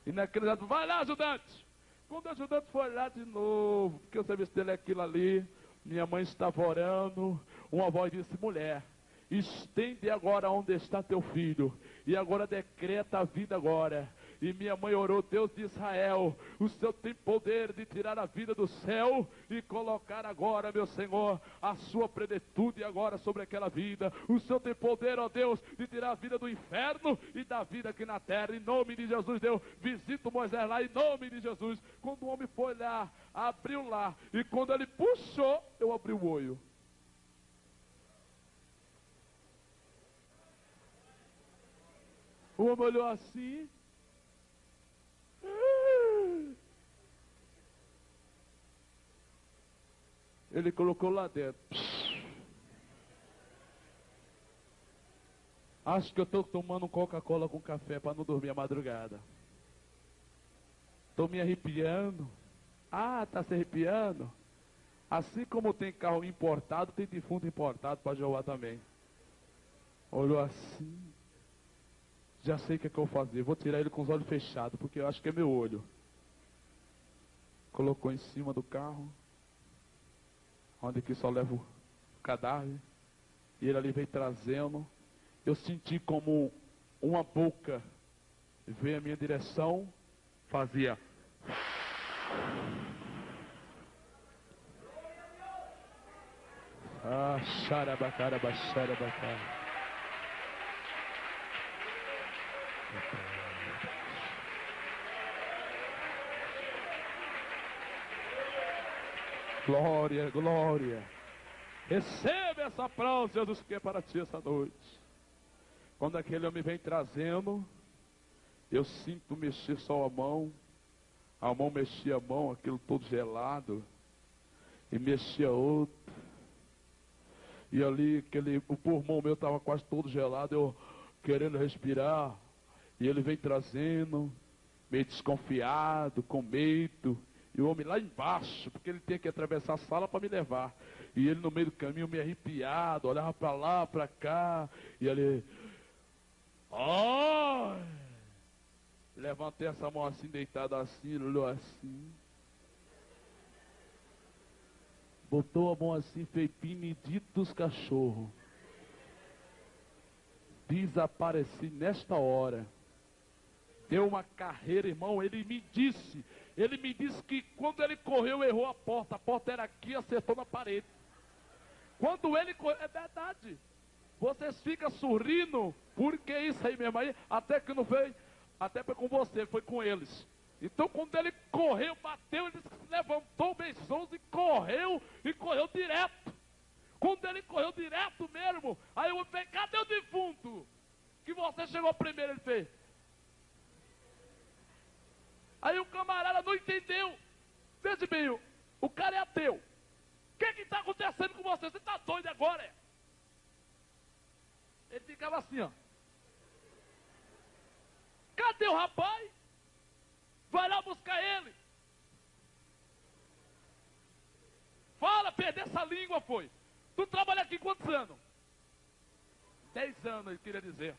E naquele exato, vai lá, ajudante. Quando o ajudante foi lá de novo, porque o serviço dele é aquilo ali, minha mãe estava orando, uma voz disse, mulher, estende agora onde está teu filho, e agora decreta a vida agora. E minha mãe orou, Deus de Israel, o Senhor tem poder de tirar a vida do céu e colocar agora, meu Senhor, a sua plenitude agora sobre aquela vida. O Senhor tem poder, ó Deus, de tirar a vida do inferno e da vida aqui na terra. Em nome de Jesus, Deus, visita o Moisés lá, em nome de Jesus. Quando o homem foi lá, abriu lá, e quando ele puxou, eu abri o olho. O homem olhou assim. Ele colocou lá dentro. Acho que eu estou tomando Coca-Cola com café para não dormir a madrugada. Estou me arrepiando. Ah, está se arrepiando? Assim como tem carro importado, tem defunto importado para Jeová também. Olhou assim. Já sei o que é que eu vou fazer. Vou tirar ele com os olhos fechados, porque eu acho que é meu olho. Colocou em cima do carro, onde que só leva o cadáver. E ele ali veio trazendo. Eu senti como uma boca veio à minha direção, fazia. Ah, xarabacara, xarabacara. Glória, glória. Receba essa aplauso, Jesus, que é para ti essa noite. Quando aquele homem vem trazendo, eu sinto mexer só a mão mexia a mão, aquilo todo gelado, e mexia outro. E ali, o pulmão meu estava quase todo gelado, eu querendo respirar. E ele vem trazendo, meio desconfiado, com medo. E o homem lá embaixo, porque ele tinha que atravessar a sala para me levar. E ele no meio do caminho, meio arrepiado, olhava para lá, para cá. E ele... Ai! Levantei essa mão assim, deitada assim, ele olhou assim. Botou a mão assim, fez benditos cachorros. Desapareci nesta hora. Deu uma carreira, irmão. Ele me disse que quando ele correu, errou a porta era aqui, acertou na parede. Quando ele correu, é verdade. Vocês ficam sorrindo, porque isso aí mesmo aí, até que não foi, até foi com você, foi com eles. Então quando ele correu, bateu, ele levantou o beijão e correu direto. Quando ele correu direto mesmo, aí eu falei, cadê o defunto? Que você chegou primeiro, ele fez. Aí o camarada não entendeu. Veja bem, o cara é ateu. O que está acontecendo com você? Você está doido agora, é? Ele ficava assim, ó. Cadê o rapaz? Vai lá buscar ele. Fala, perder essa língua, foi. Tu trabalha aqui quantos anos? 10 anos, ele queria dizer.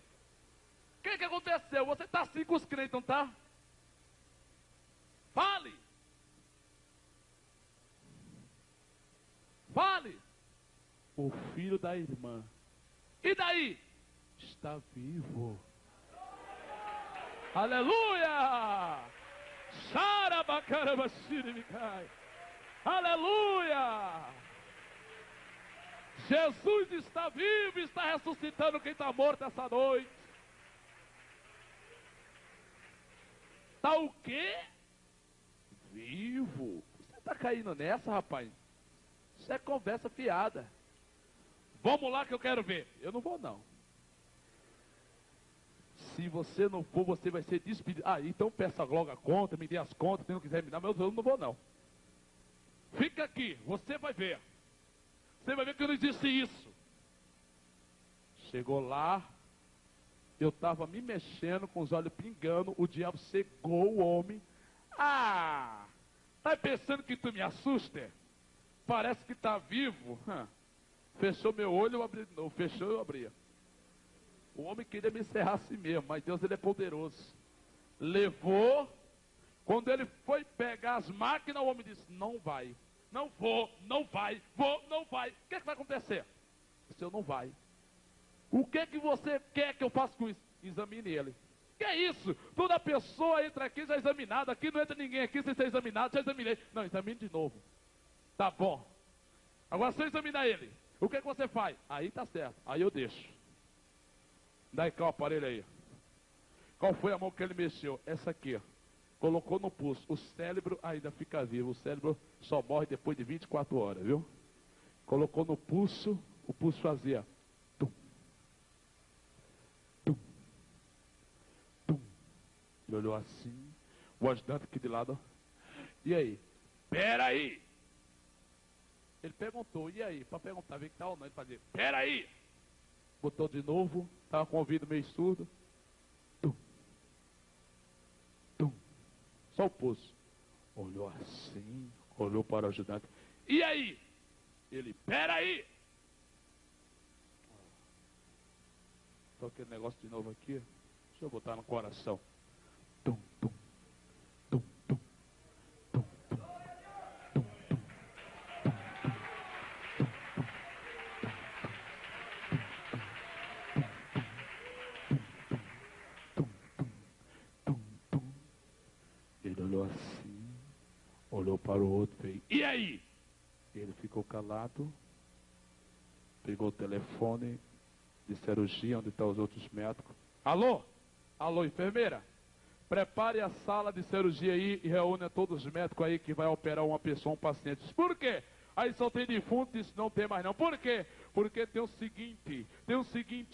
O que aconteceu? Você está assim com os crentes, não está? Fale. Fale. O filho da irmã. E daí? Está vivo. Aleluia! Xarabacarabashirimikai. Aleluia! Jesus está vivo, está ressuscitando quem está morto essa noite. Está o quê? Vivo. Você está caindo nessa, rapaz? Isso é conversa fiada. Vamos lá que eu quero ver. Eu não vou, não. Se você não for, você vai ser despedido. Ah, então peça logo a conta, me dê as contas, se não quiser me dar, mas eu não vou, não. Fica aqui, você vai ver. Você vai ver que não existe isso. Chegou lá, eu estava me mexendo com os olhos pingando, o diabo cegou o homem. Ah, tá pensando que tu me assusta? Parece que tá vivo. Fechou meu olho, eu abri de novo. Fechou, eu abria. O homem queria me encerrar assim mesmo, mas Deus, ele é poderoso. Levou. Quando ele foi pegar as máquinas, o homem disse, não vai. Não vou, não vai, vou, não vai. O que vai acontecer? O senhor não vai. O que você quer que eu faça com isso? Examine ele. Que é isso? Toda pessoa entra aqui já é examinada. Aqui não entra ninguém aqui sem ser examinado. Já examinei. Não, examine de novo. Tá bom. Agora se eu examinar ele, o que você faz? Aí tá certo. Aí eu deixo. Daí cá o aparelho aí. Qual foi a mão que ele mexeu? Essa aqui, ó. Colocou no pulso. O cérebro ainda fica vivo. O cérebro só morre depois de 24 horas, viu? Colocou no pulso. O pulso fazia tum, tum, tum. Ele olhou assim. O ajudante aqui de lado. E aí? Peraí. Ele perguntou, e aí? Para perguntar, vem que tá ou não. Ele fazia, peraí. Botou de novo. Estava com o ouvido meio surdo. Tum, tum. Só o pulso. Olhou assim. Olhou para o ajudante. E aí? Ele, peraí. Só aquele negócio de novo aqui. Deixa eu botar no coração. Tum, tum, tum, tum, tum, tum, tum, tum, tum, tum. Ele olhou assim, olhou para o outro e fez, e aí? Ele ficou calado, pegou o telefone de cirurgia, onde estão os outros médicos. Alô? Alô, enfermeira? Prepare a sala de cirurgia aí e reúne todos os médicos aí que vai operar uma pessoa, um paciente. Por quê? Aí só tem defunto, isso não tem mais não. Por quê? Porque tem o seguinte,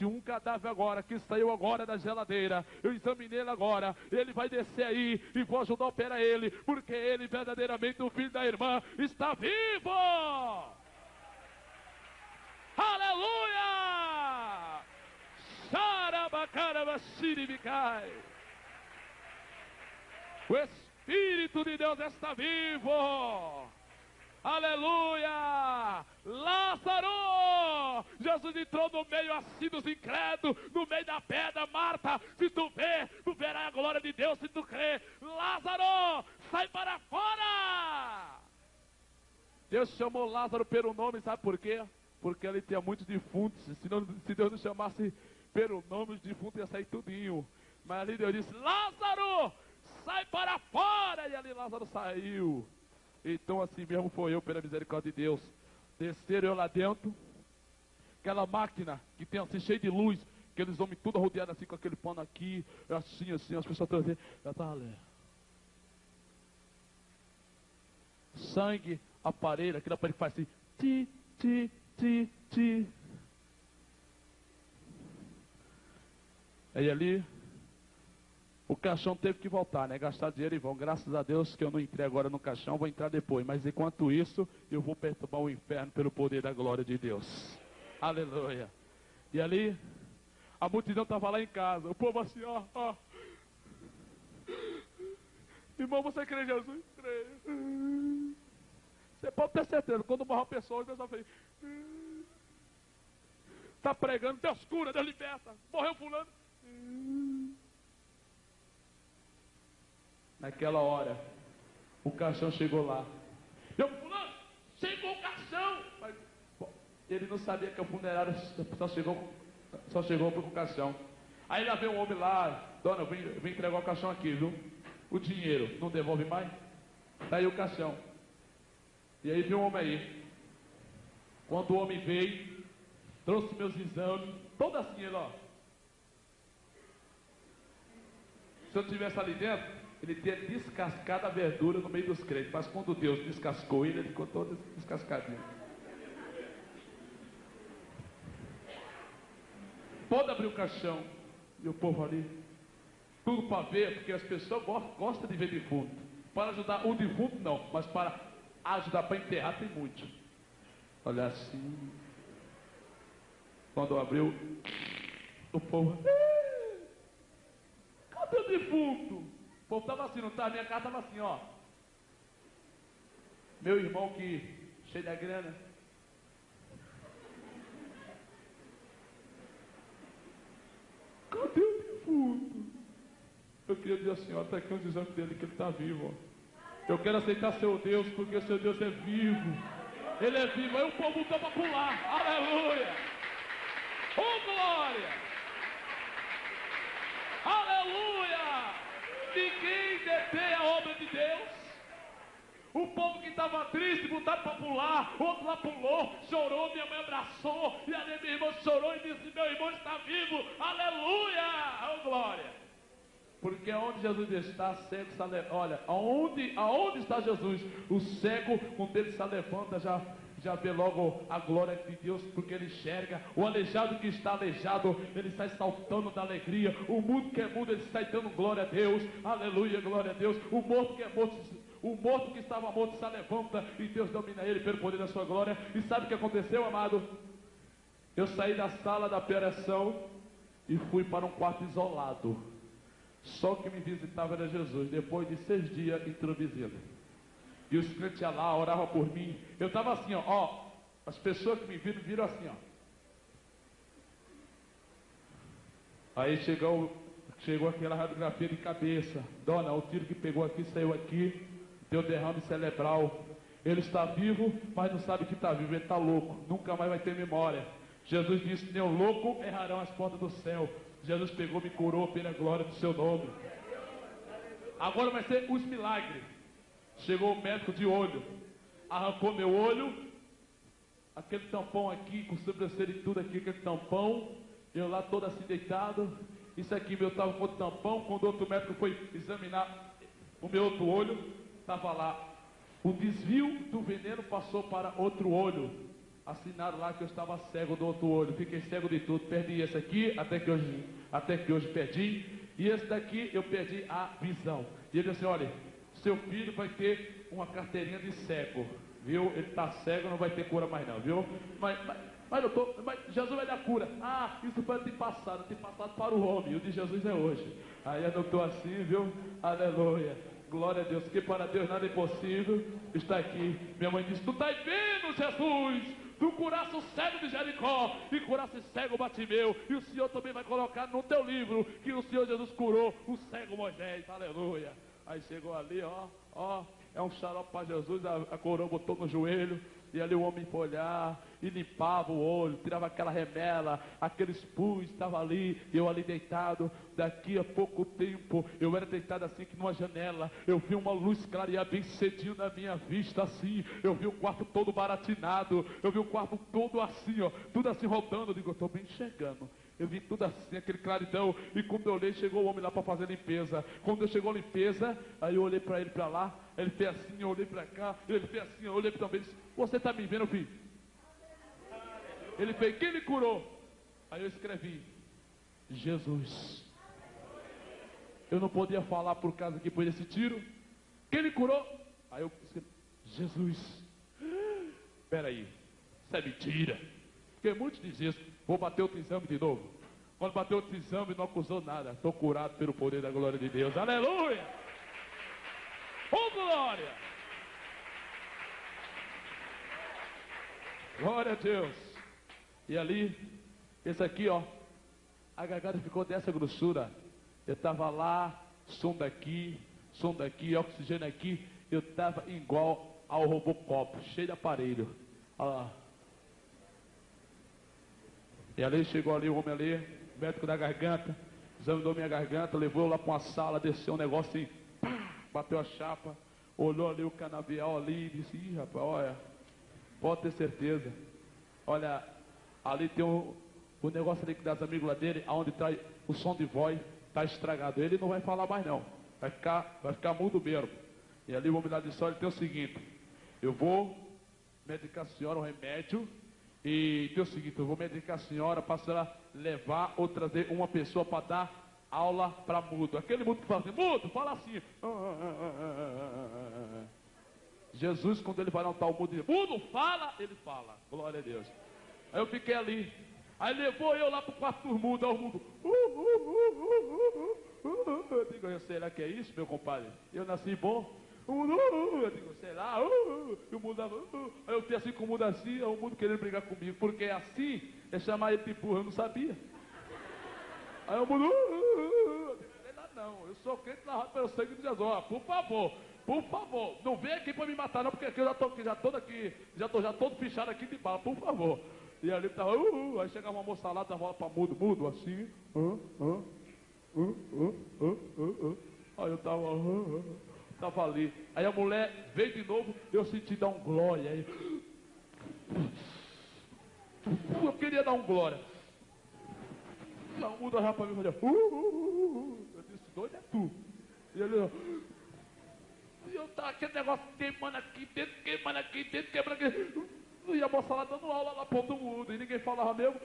um cadáver agora, que saiu agora da geladeira. Eu examinei ele agora, ele vai descer aí e vou ajudar a operar ele, porque ele verdadeiramente, o filho da irmã, está vivo! Aleluia! Aleluia! Xarabacarabashiribicai. O Espírito de Deus está vivo. Aleluia! Lázaro! Jesus entrou no meio assim dos incrédulos, no meio da pedra. Marta, se tu vê, tu verás a glória de Deus se tu crer. Lázaro, sai para fora! Deus chamou Lázaro pelo nome, sabe por quê? Porque ele tinha muitos defuntos. Se Deus não chamasse pelo nome, os defuntos iam sair tudinho. Mas ali Deus disse: Lázaro, sai para fora! E ali Lázaro saiu. Então assim mesmo foi eu, pela misericórdia de Deus. Desceram eu lá dentro. Aquela máquina que tem assim, cheio de luz. Aqueles homens tudo rodeados assim, com aquele pano aqui. Assim, as pessoas todas assim. Já estava ali. Sangue, aparelho, aquele aparelho que faz assim. Ti, ti, ti, ti. Aí ali, o caixão teve que voltar, né? Gastar dinheiro e vão. Graças a Deus que eu não entrei agora no caixão, vou entrar depois. Mas enquanto isso, eu vou perturbar o inferno pelo poder da glória de Deus. Aleluia. E ali, a multidão estava lá em casa. O povo assim, ó. Irmão, você crê em Jesus? Creio. Você pode ter certeza, quando morre uma pessoa, o pessoal fala: está pregando, Deus cura, Deus liberta. Morreu fulano. Naquela hora, o caixão chegou lá. Eu, fulano, chegou o caixão. Mas ele não sabia que o funerário só chegou para o caixão. Aí lá veio um homem lá: dona, eu vim entregar o caixão aqui, viu? O dinheiro, não devolve mais? Tá aí o caixão. E aí veio um homem aí. Quando o homem veio, trouxe meus exames, todo assim, ele, ó. Se eu estivesse ali dentro, ele tinha descascado a verdura no meio dos crentes. Mas quando Deus descascou ele ficou todo descascadinho. Pode abrir o caixão. E o povo ali, tudo para ver, porque as pessoas gostam de ver defunto. Para ajudar o defunto não, mas para ajudar para enterrar tem muito. Olha assim. Quando abriu, o povo: cadê o defunto? O povo estava assim, não estava? Minha casa estava assim, ó. Meu irmão que cheio da grana. Cadê o defunto? Eu queria dizer assim, ó, está aqui os exames dele que ele está vivo. Ó. Eu quero aceitar seu Deus, porque seu Deus é vivo. Ele é vivo. Aí o povo estava a pular. Aleluia! Oh, glória! Aleluia! Ninguém detém a obra de Deus. O povo que estava triste, botaram para pular. Outro lá pulou, chorou, minha mãe abraçou. E ali minha irmã chorou e disse: meu irmão está vivo. Aleluia! Oh, glória! Porque onde Jesus está, cego está levanta. Olha, aonde está Jesus? O cego, quando ele se levanta, já vê logo a glória de Deus, porque ele enxerga. O aleijado que está aleijado, ele sai saltando da alegria. O mudo que é mudo, ele sai dando glória a Deus. Aleluia, glória a Deus. O morto que é morto, o morto que estava morto se levanta e Deus domina ele pelo poder da sua glória. E sabe o que aconteceu, amado? Eu saí da sala da operação e fui para um quarto isolado. Só que me visitava era Jesus. Depois de 6 dias entrou visita. E os crentes iam lá, oravam por mim. Eu estava assim, ó. As pessoas que me viram assim, ó. Aí chegou aquela radiografia de cabeça. Dona, o tiro que pegou aqui, saiu aqui. Deu derrame cerebral. Ele está vivo, mas não sabe que está vivo. Ele está louco. Nunca mais vai ter memória. Jesus disse: nem o louco errarão as portas do céu. Jesus pegou, me curou pela glória do seu nome. Agora vai ser os milagres. Chegou o médico de olho, arrancou meu olho, aquele tampão aqui, com sobrancelha e tudo aqui, aquele tampão, eu lá todo assim deitado. Isso aqui meu estava com o tampão. Quando o outro médico foi examinar o meu outro olho, estava lá. O desvio do veneno passou para outro olho. Assinaram lá que eu estava cego do outro olho. Fiquei cego de tudo. Perdi esse aqui, até que hoje perdi. E esse daqui eu perdi a visão. E ele disse assim: olha, seu filho vai ter uma carteirinha de cego, viu? Ele está cego, não vai ter cura mais não, viu? Mas mas Jesus vai dar cura. Ah, isso foi antepassado para o homem, o de Jesus é hoje. Aí anotou assim, viu? Aleluia. Glória a Deus, que para Deus nada é impossível. Está aqui. Minha mãe disse: tu estás vendo, Jesus? Tu curasse o cego de Jericó e curasse o cego Batimeu. E o Senhor também vai colocar no teu livro que o Senhor Jesus curou o cego Moisés. Aleluia. Aí chegou ali, ó, é um xarope para Jesus. A coroa botou no joelho. E ali o homem foi olhar e limpava o olho, tirava aquela remela, aqueles pus, estava ali, eu ali deitado. Daqui a pouco tempo, eu era deitado assim que numa janela, eu vi uma luz clarear bem cedinho na minha vista assim, eu vi o quarto todo baratinado, eu vi o quarto todo assim, ó, tudo assim rodando. Eu digo, eu estou bem enxergando. Eu vi tudo assim, aquele claridão. E quando eu olhei, chegou o homem lá para fazer limpeza. Quando eu chegou a limpeza, aí eu olhei para ele para lá. Ele fez assim, eu olhei para cá. Ele fez assim, eu olhei também. Ele disse: você está me vendo, filho? Ele fez: quem lhe curou? Aí eu escrevi: Jesus. Eu não podia falar por causa que foi esse tiro. Quem lhe curou? Aí eu escrevi: Jesus. Espera aí, isso é mentira. Porque muitos dizem isso. Vou bater outro exame de novo. Quando bateu outro exame, não acusou nada. Estou curado pelo poder da glória de Deus. Aleluia! Oh, glória! Glória a Deus. E ali, esse aqui, ó, a garganta ficou dessa grossura. Eu estava lá, som daqui, oxigênio aqui. Eu estava igual ao Robocop, cheio de aparelho. Olha lá. E ali chegou ali o homem ali, médico da garganta, examinou minha garganta, levou eu lá para uma sala, desceu um negócio assim, pá, bateu a chapa, olhou ali o canavial ali e disse: ih, rapaz, olha, pode ter certeza, olha, ali tem o negócio ali das amígdalas dele, aonde está o som de voz, está estragado. Ele não vai falar mais não, vai ficar mudo mesmo. E ali o homem lá disse: olha, tem o seguinte, eu vou medicar a senhora um remédio. E tem o seguinte, eu vou medicar a senhora para a senhora levar ou trazer uma pessoa para dar aula para mudo. Aquele mudo que fala assim: mudo, fala assim. Jesus, quando ele vai anotar o mudo, diz: mudo, fala, ele fala. Glória a Deus. Aí eu fiquei ali. Aí levou eu lá para o quarto dos mudos. Aí o mudo: eu digo: será que é isso, meu compadre? Eu nasci bom. Eu digo: sei lá, e o mundo, aí eu fiz assim com o mundo assim, aí o mundo querendo brigar comigo, porque assim é chamar ele de burro, eu não sabia. Aí o mundo, eu digo: não, eu sou crente lavado pelo sangue de Jesus. Ó, por favor, não vem aqui para me matar não, porque aqui eu já estou todo fichado aqui de bala, por favor. E ali estava, aí chegava uma moça lá, dava aula para mudo, assim, aí eu estava ali. Aí a mulher veio de novo, eu senti dar um glória. Aí, eu queria dar um glória. E a muda já para mim e falou: eu disse: doido é tu. E ele, e eu estava aquele negócio queimando aqui dentro, queimando aqui. E a moça lá dando aula lá para todo mundo, e ninguém falava mesmo.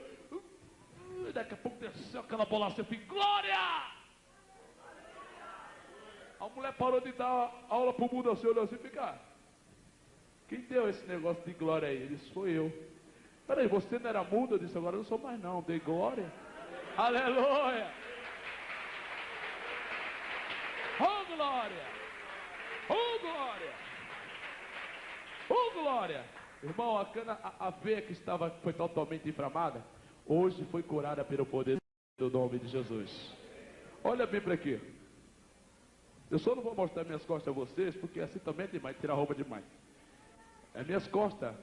E daqui a pouco desceu aquela bolacha, eu fiz: glória! A mulher parou de dar aula para o mundo assim, olhou assim e fica: quem deu esse negócio de glória aí? Ele disse: sou eu. Peraí, você não era mudo? Eu disse: agora eu não sou mais não, dei glória. Aleluia! Oh glória! Oh glória! Oh glória! Irmão, a veia que foi totalmente inflamada, hoje foi curada pelo poder do nome de Jesus. Olha bem para aqui. Eu só não vou mostrar minhas costas a vocês, porque assim também é demais, tirar roupa demais. As minhas costas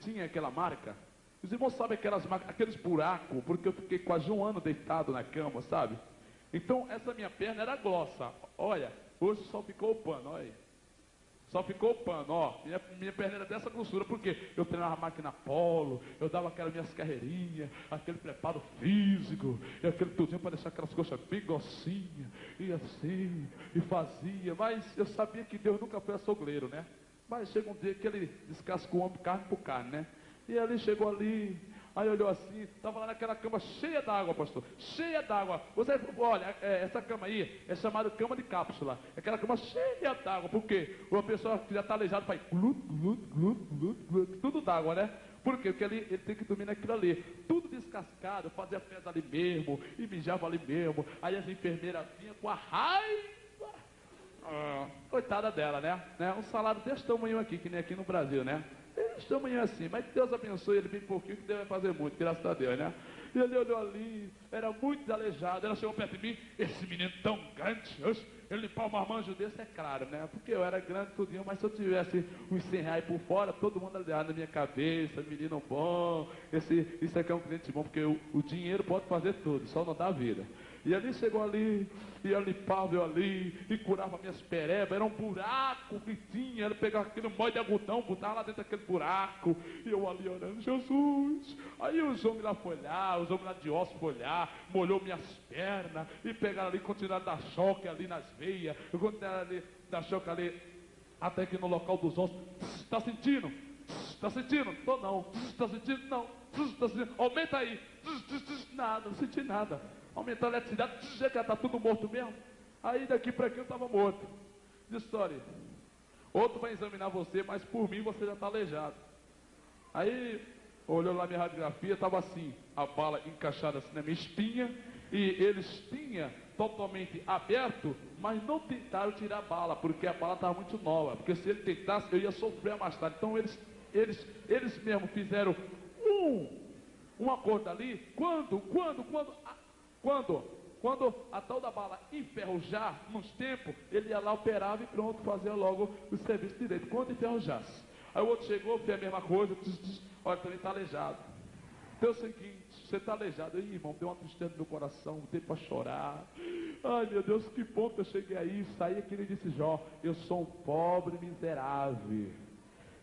tinha aquela marca. Os irmãos sabem aquelas marcas, aqueles buracos, porque eu fiquei quase um ano deitado na cama, sabe? Então essa minha perna era grossa. Olha, hoje só ficou o pano, olha aí. Só ficou o pano, ó. Minha perna era dessa grossura, porque eu treinava máquina polo, eu dava aquelas minhas carreirinhas, aquele preparo físico, e aquele tudinho para deixar aquelas coxas bem grossinhas, e assim, e fazia. Mas eu sabia que Deus nunca foi açougueiro, né? Mas chega um dia que ele descascou o homem carne por carne, né? E ele chegou ali, aí olhou assim, estava lá naquela cama cheia d'água, pastor, cheia d'água. Você, olha, essa cama aí é chamada cama de cápsula. É aquela cama cheia d'água, porque uma pessoa que já está aleijada faz glut, tudo d'água, né? Por quê? Porque ele tem que dormir naquilo ali. Tudo descascado, eu fazia festa ali mesmo, e mijava ali mesmo. Aí as enfermeiras vinham com a raiva. Coitada dela, né? Um salário desse tamanho aqui, que nem aqui no Brasil, né? Desse tamanho assim, mas Deus abençoe ele bem pouquinho, que Deus vai fazer muito, graças a Deus, né? E ele olhou ali, era muito desalejado. Ela chegou perto de mim, esse menino tão grande, ele limpar um marmanjo desse, é claro, né? Porque eu era grande tudinho, mas se eu tivesse uns 100 reais por fora, todo mundo aliado na minha cabeça, menino bom, isso aqui é um cliente bom, porque o dinheiro pode fazer tudo, só não dá vida. E ali chegou ali, e eu limpava eu ali, e curava minhas perebas, era um buraco que tinha, ele pegava aquele molho de algodão, botava lá dentro daquele buraco, e eu ali orando, Jesus. Aí os homens lá foram olhar, os homens lá de osso foram olhar, molhou minhas pernas, e pegaram ali, continuaram a dar choque ali nas veias, eu continuaram ali, dar choque ali, até que no local dos ossos, está sentindo? Está sentindo? Tô não. Está sentindo? Não. Tá sentindo? Aumenta aí. Nada, não senti nada. Aumentou a eletricidade, já que está tudo morto mesmo. Aí daqui para aqui eu estava morto. De história. Outro vai examinar você, mas por mim você já está aleijado. Aí olhou lá minha radiografia, estava assim, a bala encaixada assim na minha espinha, e eles tinham totalmente aberto, mas não tentaram tirar a bala, porque a bala estava muito nova, porque se ele tentasse, eu ia sofrer mais tarde. Então eles mesmos fizeram um acordo ali, quando a tal da bala enferrujar, nos tempos, ele ia lá, operava e pronto, fazia logo o serviço direito, quando enferrujasse. Aí o outro chegou, fez a mesma coisa, olha, também está aleijado. Então é o seguinte, você está aleijado. Aí, irmão, deu uma tristeza no meu coração, não tem para chorar. Ai, meu Deus, que ponto eu cheguei aí. Saí aqui e disse, Jó, eu sou um pobre miserável.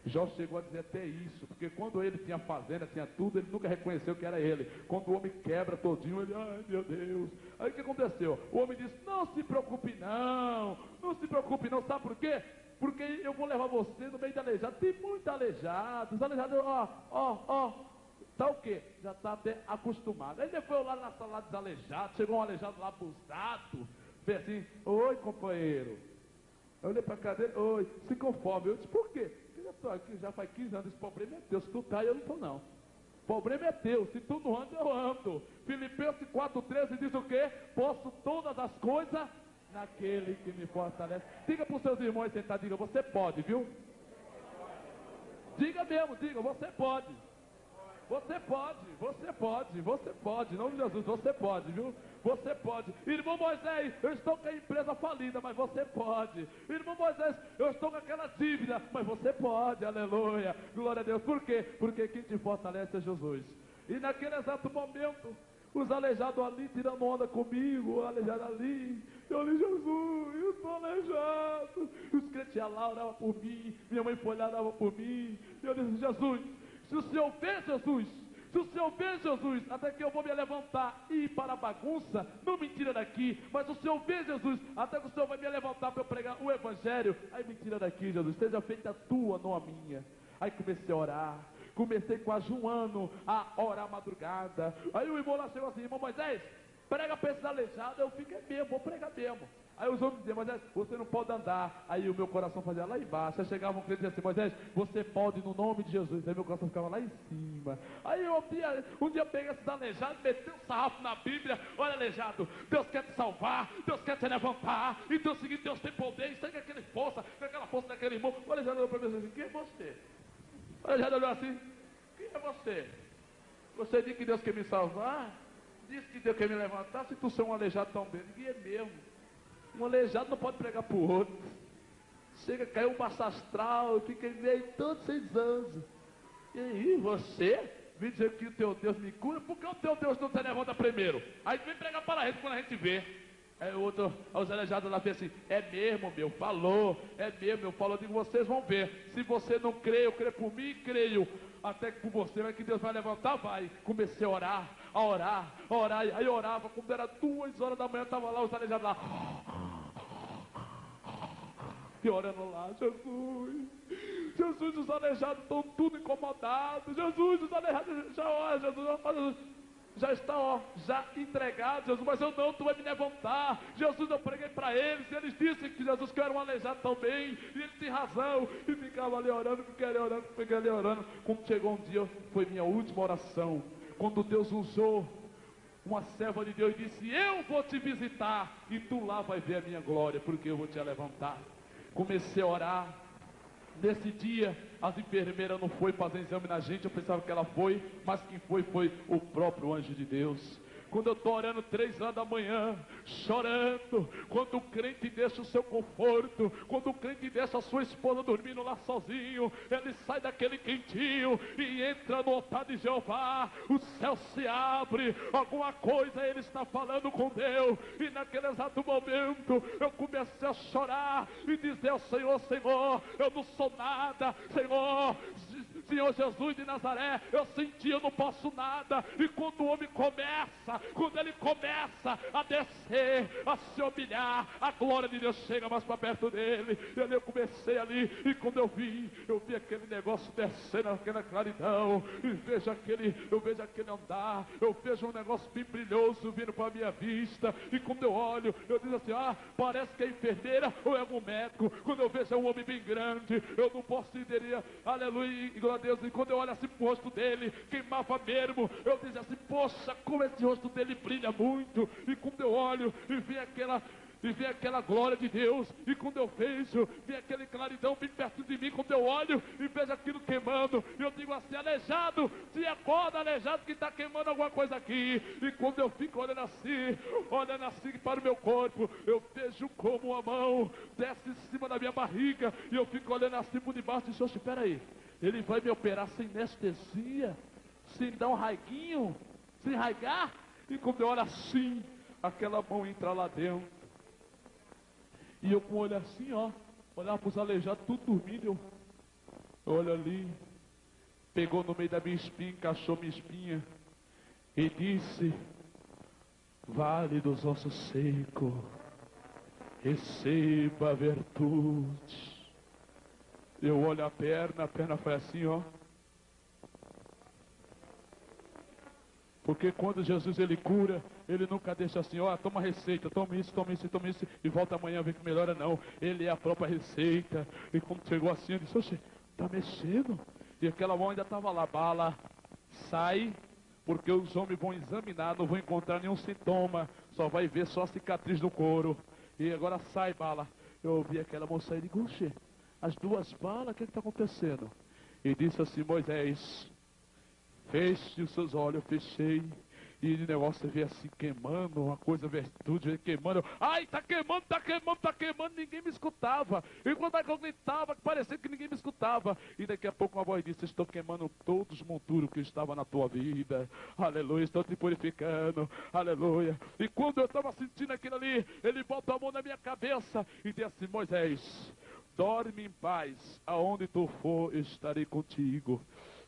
Jó chegou a dizer até isso, porque quando ele tinha fazenda, tinha tudo, ele nunca reconheceu que era ele. Quando o homem quebra todinho, ele, ai meu Deus. Aí o que aconteceu? O homem disse, não se preocupe não, sabe por quê? Porque eu vou levar você no meio de aleijado. Tem muito aleijado, os aleijados, tá o quê? Já está até acostumado. Aí depois lá na sala dos aleijados, chegou um aleijado lá abusado, fez assim, oi companheiro. Eu olhei para a cadeira, oi, se conforme. Eu disse, por quê? Eu já estou aqui, já faz 15 anos, esse problema é teu, se tu cai eu não estou não. O problema é teu, se tu não anda eu ando. Filipenses 4,13 diz o quê? Posso todas as coisas naquele que me fortalece. Diga para os seus irmãos sentar, diga, você pode, viu? Diga mesmo, diga, você pode. Você pode, em nome de Jesus, você pode, viu? Você pode. Irmão Moisés, eu estou com a empresa falida, mas você pode. Irmão Moisés, eu estou com aquela dívida, mas você pode, aleluia. Glória a Deus, por quê? Porque quem te fortalece é Jesus. E naquele exato momento, os aleijados ali tirando onda comigo, o aleijado ali. Eu li, Jesus, eu estou aleijado. Os crentes lá oravam por mim, minha mãe foi lá orava por mim. E eu disse, Jesus, se o Senhor vê, Jesus, até que eu vou me levantar e ir para a bagunça, não me tira daqui, mas o Senhor vê, Jesus, até que o Senhor vai me levantar para eu pregar o Evangelho, aí me tira daqui, Jesus, seja feita a tua, não a minha. Aí comecei a orar, comecei quase um ano a orar madrugada. Aí o irmão lá chegou assim, irmão Moisés, prega para esses aleijados. Eu fiquei mesmo, vou pregar mesmo. Aí os homens diziam, Moisés, você não pode andar. Aí o meu coração fazia lá embaixo. Aí chegava um cliente e dizia assim, Moisés, você pode no nome de Jesus. Aí meu coração ficava lá em cima. Aí um dia peguei esses aleijados, meti um sarrafo na Bíblia. Olha, aleijado, Deus quer te salvar, Deus quer te levantar. Então é o seguinte, Deus tem poder, isso aí é aquela força daquele irmão. O aleijado olhou para mim assim, quem é você? O aleijado olhou assim, quem é você? Você disse que Deus quer me salvar? Disse que Deus quer me levantar? Se tu ser um aleijado tão bem, ninguém é mesmo. Um aleijado não pode pregar para o outro. Chega, caiu um baixo astral, fica meio todos 6 anos. E aí, você vem dizer que o teu Deus me cura, por que o teu Deus não te levanta primeiro? Aí vem pregar para a gente quando a gente vê. Aí o outro, os aleijados lá fez assim, é mesmo, meu, falou, eu digo, vocês vão ver. Se você não crê, eu creio por mim e creio. Até que por você, mas que Deus vai levantar, vai. Comecei a orar, aí orava, quando era 2 horas da manhã, estava lá os aleijados lá. E orando lá, Jesus, os aleijados estão tudo incomodados. Jesus, os aleijados, já ora, Jesus. já está, ó, já entregado, Jesus, mas eu não, tu vai me levantar. Jesus, eu preguei para eles, e eles disseram que Jesus, que eu era um aleijado também, e eles têm razão, e ficava ali orando, fiquei ali orando. Quando chegou um dia, foi minha última oração, quando Deus usou uma serva de Deus e disse: eu vou te visitar, e tu lá vai ver a minha glória, porque eu vou te levantar. Comecei a orar. Nesse dia, as enfermeiras não foi fazer exame na gente, eu pensava que ela foi, mas quem foi o próprio anjo de Deus. Quando eu estou orando 3 horas da manhã, chorando, quando o crente deixa o seu conforto, quando o crente deixa a sua esposa dormindo lá sozinho, ele sai daquele quentinho e entra no altar de Jeová, o céu se abre, alguma coisa ele está falando com Deus, e naquele exato momento, eu comecei a chorar e dizer ao Senhor: Senhor, eu não sou nada, Senhor Jesus de Nazaré, eu senti, eu não posso nada. E quando o homem começa, quando ele começa a descer, a se humilhar, a glória de Deus chega mais para perto dele. E ali eu comecei ali, e quando eu vi aquele negócio descendo, aquela claridão, e eu vejo aquele andar, eu vejo um negócio bem brilhoso vindo para a minha vista, e quando eu olho, eu digo assim: parece que é enfermeira ou é algum médico. Quando eu vejo um homem bem grande, eu não posso entender, aleluia, e glória a Deus. E quando eu olho assim pro rosto dele, queimava mesmo, eu dizia assim: poxa, como esse rosto dele brilha muito. E quando eu olho e vi aquela glória de Deus, e quando eu vejo, vi aquele claridão bem perto de mim, quando eu olho e vejo aquilo queimando, eu digo assim: aleijado, se acorda, aleijado, que está queimando alguma coisa aqui. E quando eu fico olhando assim para o meu corpo, eu vejo como uma mão desce em cima da minha barriga, e eu fico olhando assim por debaixo e digo: espera aí, ele vai me operar sem anestesia, sem dar um raiguinho, sem raigar? E quando eu olho assim, aquela mão entra lá dentro, e eu com o olho assim, olhava para os aleijados, tudo dormindo, eu olho ali, pegou no meio da minha espinha, encaixou minha espinha, e disse: vale dos ossos secos, receba a virtude. Eu olho a perna foi assim, porque quando Jesus ele cura, ele nunca deixa assim: toma receita, toma isso, e volta amanhã ver que melhora. Não, ele é a própria receita. E quando chegou assim, eu disse: oxe, tá mexendo? E aquela mão ainda estava lá: bala, sai, porque os homens vão examinar, não vão encontrar nenhum sintoma, só vai ver só a cicatriz do couro. E agora sai, bala. Eu ouvi aquela moça sair e digo: oxe, as 2 balas, o que está acontecendo? E disse assim: Moisés, feche os seus olhos. Eu fechei, e o negócio veio assim queimando, uma coisa, virtude veio queimando. Ai, tá queimando, ninguém me escutava. E quando eu gritava, parecia que ninguém me escutava. E daqui a pouco uma voz disse: estou queimando todos os monturos que estavam na tua vida. Aleluia, estou te purificando. Aleluia. E quando eu estava sentindo aquilo ali, ele bota a mão na minha cabeça e diz assim: Moisés, dorme em paz, aonde tu for, eu estarei contigo.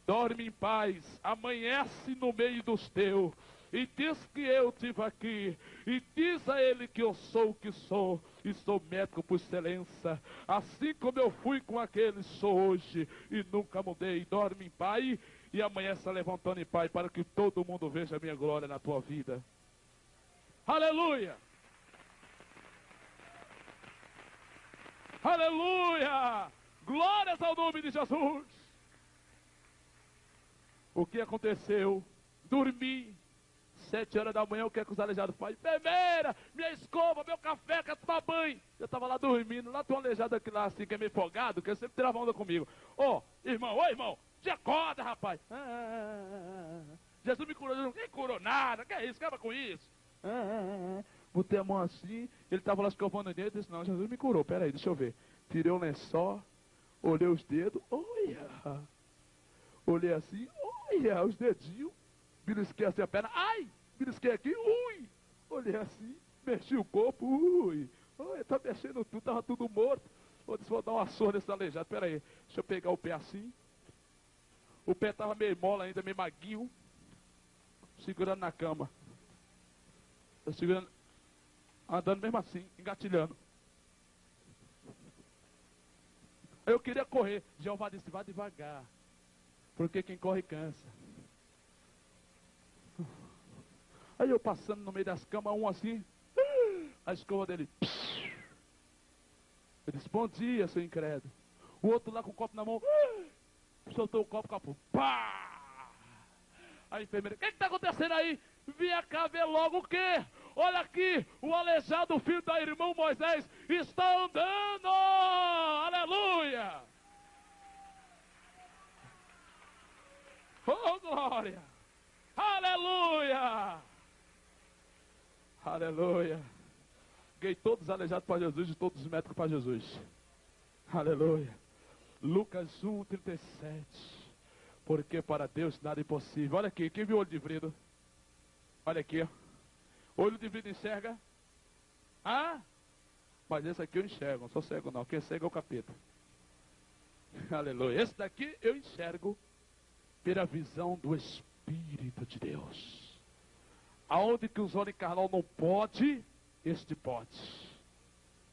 Dorme em paz, amanhece no meio dos teus, e diz que eu estive aqui, e diz a ele que eu sou o que sou, e sou médico por excelência, assim como eu fui com aqueles, sou hoje, e nunca mudei. Dorme em paz, e amanhece levantando em paz, para que todo mundo veja a minha glória na tua vida. Aleluia! Aleluia! Glórias ao nome de Jesus! O que aconteceu? Dormi. 7 horas da manhã, o que é que os aleijados fazem? Bebeira, minha escova, meu café, quer tomar banho. Eu estava lá dormindo, lá tem um aleijado aqui lá assim, que é meio folgado, que sempre tirava onda comigo. Ô irmão, te acorda, rapaz. Jesus me curou, ninguém curou nada, que é isso, acaba com isso. Botei a mão assim, ele estava lá escovando o dedo, disse: não, Jesus me curou, peraí, deixa eu ver. Tirei o lençol, olhei os dedos, olhei assim, olha os dedinhos, belisquei assim a perna, ai, belisquei aqui, ui, olhei assim, mexi o corpo, ui, tá mexendo tudo, tava tudo morto. Eu disse: vou dar uma surra nesse aleijado, peraí, deixa eu pegar o pé assim, o pé tava meio mole ainda, meio maguinho, segurando na cama, eu segurando, andando mesmo assim, engatilhando. Eu queria correr, Jeová disse: vá devagar, porque quem corre cansa. Aí eu passando no meio das camas, um assim, a escova dele. Eu disse, bom dia, seu incrédulo. O outro lá com o copo na mão, soltou o copo, pá! A enfermeira, o que está acontecendo aí? Vinha cá ver logo o quê? Olha aqui, o aleijado filho da irmã Moisés está andando! Aleluia! Oh, glória! Aleluia! Aleluia! Ganhei todos os aleijados para Jesus e todos os médicos para Jesus. Aleluia! Lucas 1:37. Porque para Deus nada é impossível. Olha aqui, quem viu o olho de vidro? Olha aqui. Olho de vidro enxerga? Ah? Mas esse aqui eu enxergo, não sou cego não. Quem é cego é o capeta. Aleluia. Esse daqui eu enxergo pela visão do Espírito de Deus. Aonde que os olhos carnal não pode, este pode.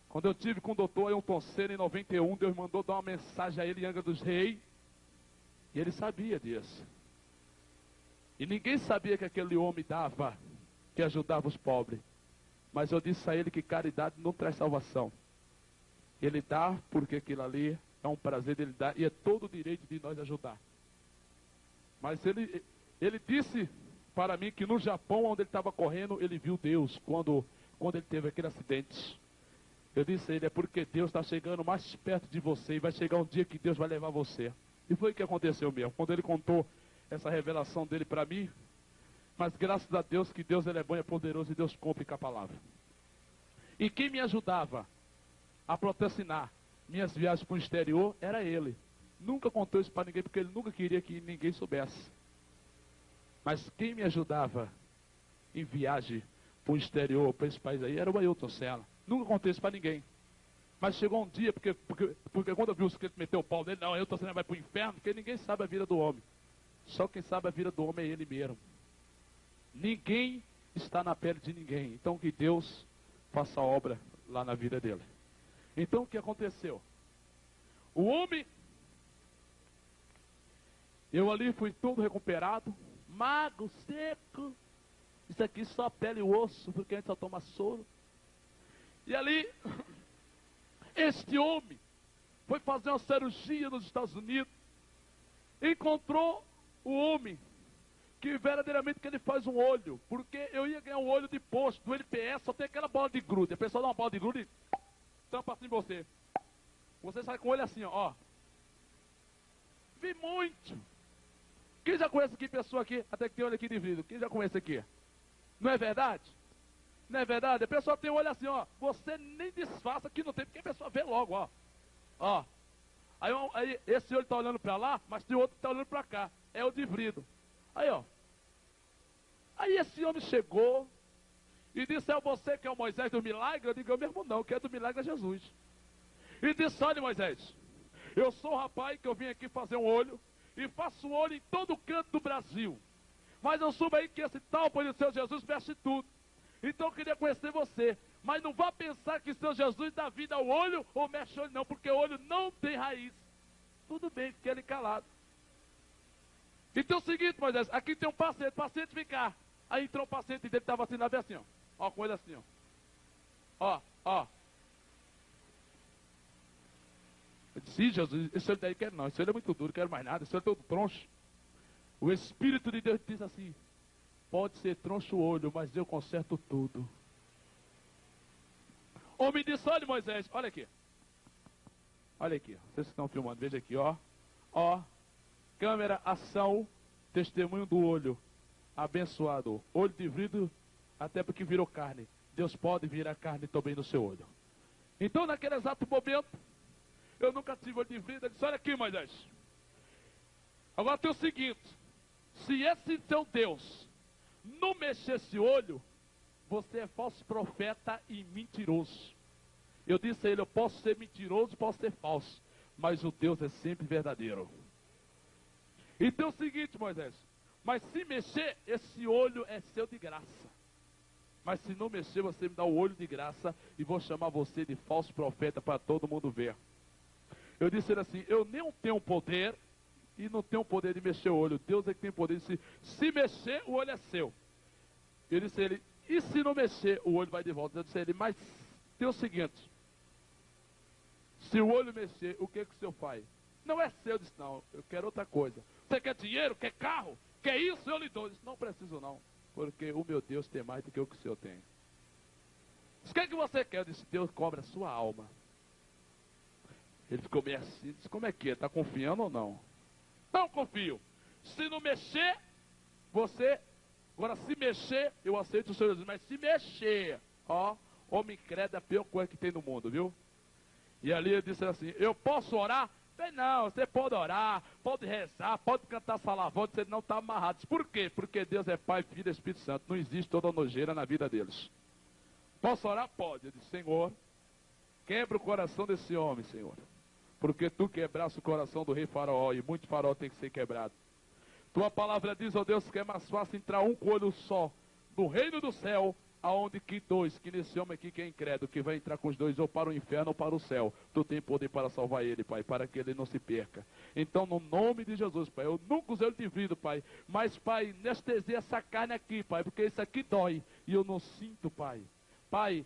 Quando eu tive com o doutor Ailton Senna em 91, Deus mandou dar uma mensagem a ele em Angra dos Reis. E ele sabia disso. E ninguém sabia que aquele homem dava, que ajudava os pobres. Mas eu disse a ele que caridade não traz salvação. Ele dá porque aquilo ali é um prazer dele dar e é todo o direito de nós ajudar. Mas ele disse para mim que no Japão, onde ele estava correndo, ele viu Deus quando ele teve aquele acidente. Eu disse a ele, é porque Deus está chegando mais perto de você e vai chegar um dia que Deus vai levar você. E foi o que aconteceu mesmo. Quando ele contou essa revelação dele para mim, mas graças a Deus que Deus ele é bom e é poderoso e Deus cumpre com a palavra. E quem me ajudava a patrocinar minhas viagens para o exterior era ele. Nunca contou isso para ninguém porque ele nunca queria que ninguém soubesse. Mas quem me ajudava em viagem para o exterior, para esse país aí, era o Ailton Senna. Nunca contei isso para ninguém. Mas chegou um dia, porque quando eu vi os que ele meteu o pau dele, não, Ailton Senna vai para o inferno, porque ninguém sabe a vida do homem. Só quem sabe a vida do homem é ele mesmo. Ninguém está na pele de ninguém. Então que Deus faça a obra lá na vida dele. Então o que aconteceu? O homem, eu ali fui todo recuperado, magro, seco. Isso aqui só pele e osso, porque a gente só toma soro. E ali, este homem foi fazer uma cirurgia nos Estados Unidos. Encontrou o homem que verdadeiramente que ele faz um olho. Porque eu ia ganhar um olho de posto, do LPS, só tem aquela bola de grude. A pessoa dá uma bola de grude e tampa assim em você. Você sai com o olho assim, ó. Vi muito. Quem já conhece aqui, pessoa aqui, até que tem olho aqui de vidro? Quem já conhece aqui? Não é verdade? Não é verdade? A pessoa tem o olho assim, ó. Você nem disfarça que não tem, porque a pessoa vê logo, ó. Ó. Aí esse olho está olhando para lá, mas tem outro que está olhando para cá. É o de vidro. Aí, ó. Aí esse homem chegou e disse, é você que é o Moisés do milagre? Eu digo, eu mesmo não, que é do milagre é Jesus. E disse, olha Moisés, eu sou o rapaz que eu vim aqui fazer um olho e faço um olho em todo canto do Brasil. Mas eu soube aí que esse tal pois o seu Jesus mexe tudo. Então eu queria conhecer você. Mas não vá pensar que o seu Jesus dá vida ao olho ou mexe o olho não, porque o olho não tem raiz. Tudo bem, fiquei ali calado. Então é o seguinte, Moisés, aqui tem um paciente vem cá. Aí entrou um paciente dele, estava assim, na vez assim, ó. Ó, com ele assim, ó. Ó, ó. Eu disse, Jesus, esse olho daí quero não, esse olho é muito duro, quero mais nada, esse olho é todo troncho. O Espírito de Deus diz assim, pode ser troncho o olho, mas eu conserto tudo. O homem disse, olha Moisés, olha aqui. Olha aqui, vocês estão filmando, veja aqui, ó. Ó, câmera, ação, testemunho do olho. Abençoado, olho de vidro, até porque virou carne. Deus pode virar carne também no seu olho. Então naquele exato momento, eu nunca tive olho de vidro, ele disse, olha aqui Moisés. Agora tem o seguinte, se esse seu Deus não mexer esse olho, você é falso profeta e mentiroso. Eu disse a ele, eu posso ser mentiroso, posso ser falso, mas o Deus é sempre verdadeiro. Então é o seguinte, Moisés, mas se mexer, esse olho é seu de graça. Mas se não mexer, você me dá o olho de graça e vou chamar você de falso profeta para todo mundo ver. Eu disse assim, eu nem tenho poder e não tenho poder de mexer o olho. Deus é que tem poder de se mexer, o olho é seu. Eu disse a ele, e se não mexer, o olho vai de volta. Eu disse a ele, mas tem o seguinte, se o olho mexer, o que o senhor faz? Não é seu, eu disse, não, eu quero outra coisa. Você quer dinheiro, quer carro, quer isso, eu lhe dou. Eu disse, não preciso não, porque o meu Deus tem mais do que o senhor tem. Disse, o que você quer? Eu disse, Deus cobra a sua alma. Ele ficou meio assim, disse, como é que é? Está confiando ou não? Não confio. Se não mexer, você... Agora, se mexer, eu aceito o Senhor Jesus. Mas se mexer, ó, homem credo é a pior coisa que tem no mundo, viu? E ali ele disse assim, eu posso orar? Eu falei, não, você pode orar, pode rezar, pode cantar salavão, você não está amarrado. Disse, por quê? Porque Deus é Pai, Filho e Espírito Santo. Não existe toda nojeira na vida deles. Posso orar? Pode. Eu disse, Senhor, quebra o coração desse homem, Senhor. Porque tu quebraste o coração do rei Faraó, e muito Faraó tem que ser quebrado. Tua palavra diz, ó Deus, que é mais fácil entrar um coelho só no reino do céu, aonde que dois, que nesse homem aqui que é incrédulo, que vai entrar com os dois ou para o inferno ou para o céu. Tu tem poder para salvar ele, Pai, para que ele não se perca. Então, no nome de Jesus, Pai, eu nunca usei o divido, Pai, mas, Pai, anestesia essa carne aqui, Pai, porque isso aqui dói, e eu não sinto, Pai. Pai,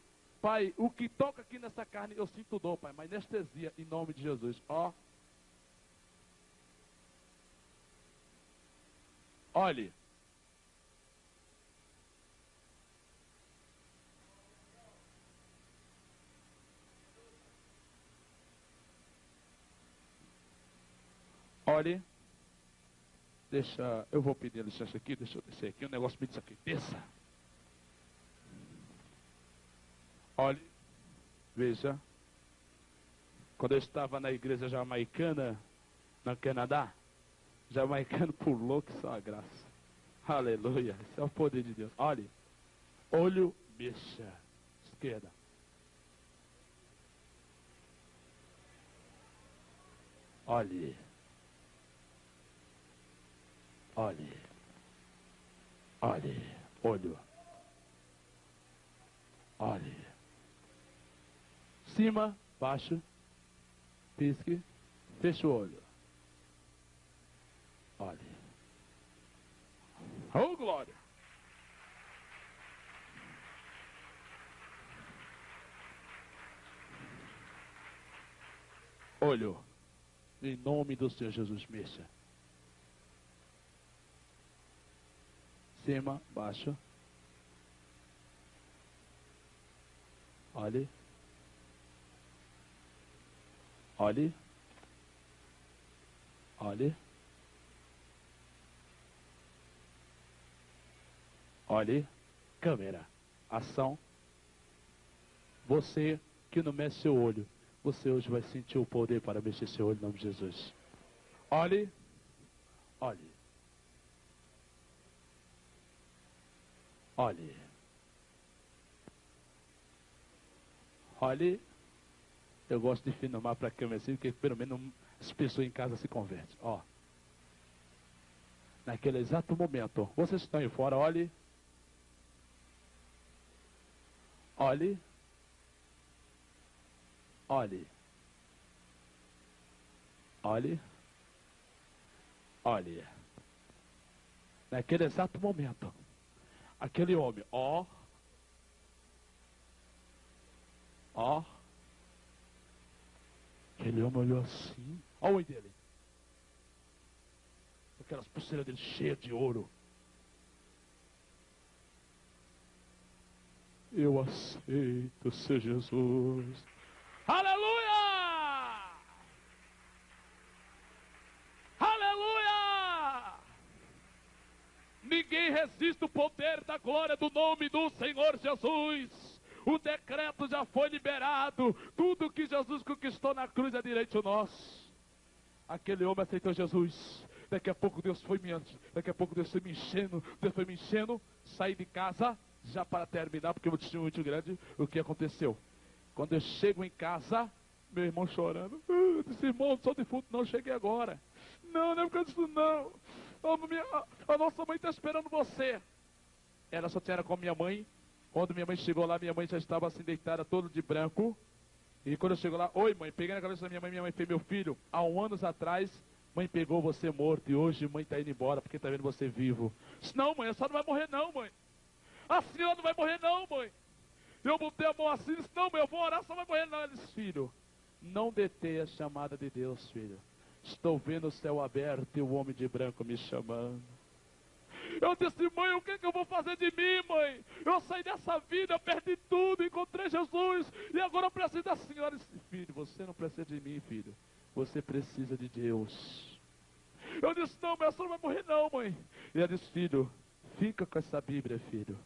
o que toca aqui nessa carne, eu sinto dor, Pai, mas anestesia em nome de Jesus. Ó. Olhe. Olhe. Deixa, eu vou pedir licença aqui, deixa eu descer aqui, o negócio me diz aqui, desça. Olhe, veja, quando eu estava na igreja jamaicana, no Canadá, jamaicano pulou, que só a graça. Aleluia, esse é o poder de Deus. Olhe, olho, mexa, esquerda. Olhe, olhe, olhe, olho, olhe. Cima, baixo, pisque, fecha o olho. Olhe. Oh, glória! Olho. Em nome do Senhor Jesus, mexa. Cima, baixo. Olhe. Olhe. Olhe. Olhe. Câmera. Ação. Você que não mexe seu olho, você hoje vai sentir o poder para mexer seu olho em nome de Jesus. Olhe. Olhe. Olhe. Olhe. Eu gosto de filmar para a câmera assim, porque pelo menos as pessoas em casa se convertem. Ó. Naquele exato momento, vocês estão aí fora, olhe. Olhe. Olhe. Olhe. Olhe. Naquele exato momento, aquele homem, ó. Ó. Aquele homem olhou assim. Olha o olho dele. Aquelas pulseiras dele cheias de ouro. Eu aceito ser Jesus. Aleluia! Aleluia! Ninguém resiste o poder da glória do nome do Senhor Jesus. O decreto já foi liberado. Tudo que Jesus conquistou na cruz é direito nosso. Aquele homem aceitou Jesus. Daqui a pouco Deus foi me enchendo. Deus foi me enchendo. Saí de casa, já para terminar, porque o testemunho é muito grande. O que aconteceu? Quando eu chego em casa, meu irmão chorando. Eu disse, irmão, não sou defunto, não, cheguei agora. Não, não é por causa disso, não. A nossa mãe está esperando você. Ela só tinha com minha mãe. Quando minha mãe chegou lá, minha mãe já estava assim deitada, todo de branco. E quando eu chego lá, oi mãe, peguei na cabeça da minha mãe fez, meu filho, há 1 ano atrás, mãe pegou você morto e hoje mãe está indo embora porque está vendo você vivo. Disse, não mãe, a senhora não vai morrer não, mãe. A senhora não vai morrer não, mãe. Eu botei a mão assim e disse, não, mãe, eu vou orar, só vai morrer não. Ele disse, filho, não detê a chamada de Deus, filho. Estou vendo o céu aberto e o homem de branco me chamando. Eu disse, mãe, o que é que eu vou fazer de mim, mãe? Eu saí dessa vida, perdi tudo, encontrei Jesus, e agora eu preciso da senhora. Eu disse, filho, você não precisa de mim, filho. Você precisa de Deus. Eu disse, não, mas a senhora não vai morrer não, mãe. E ela disse, filho, fica com essa Bíblia, filho,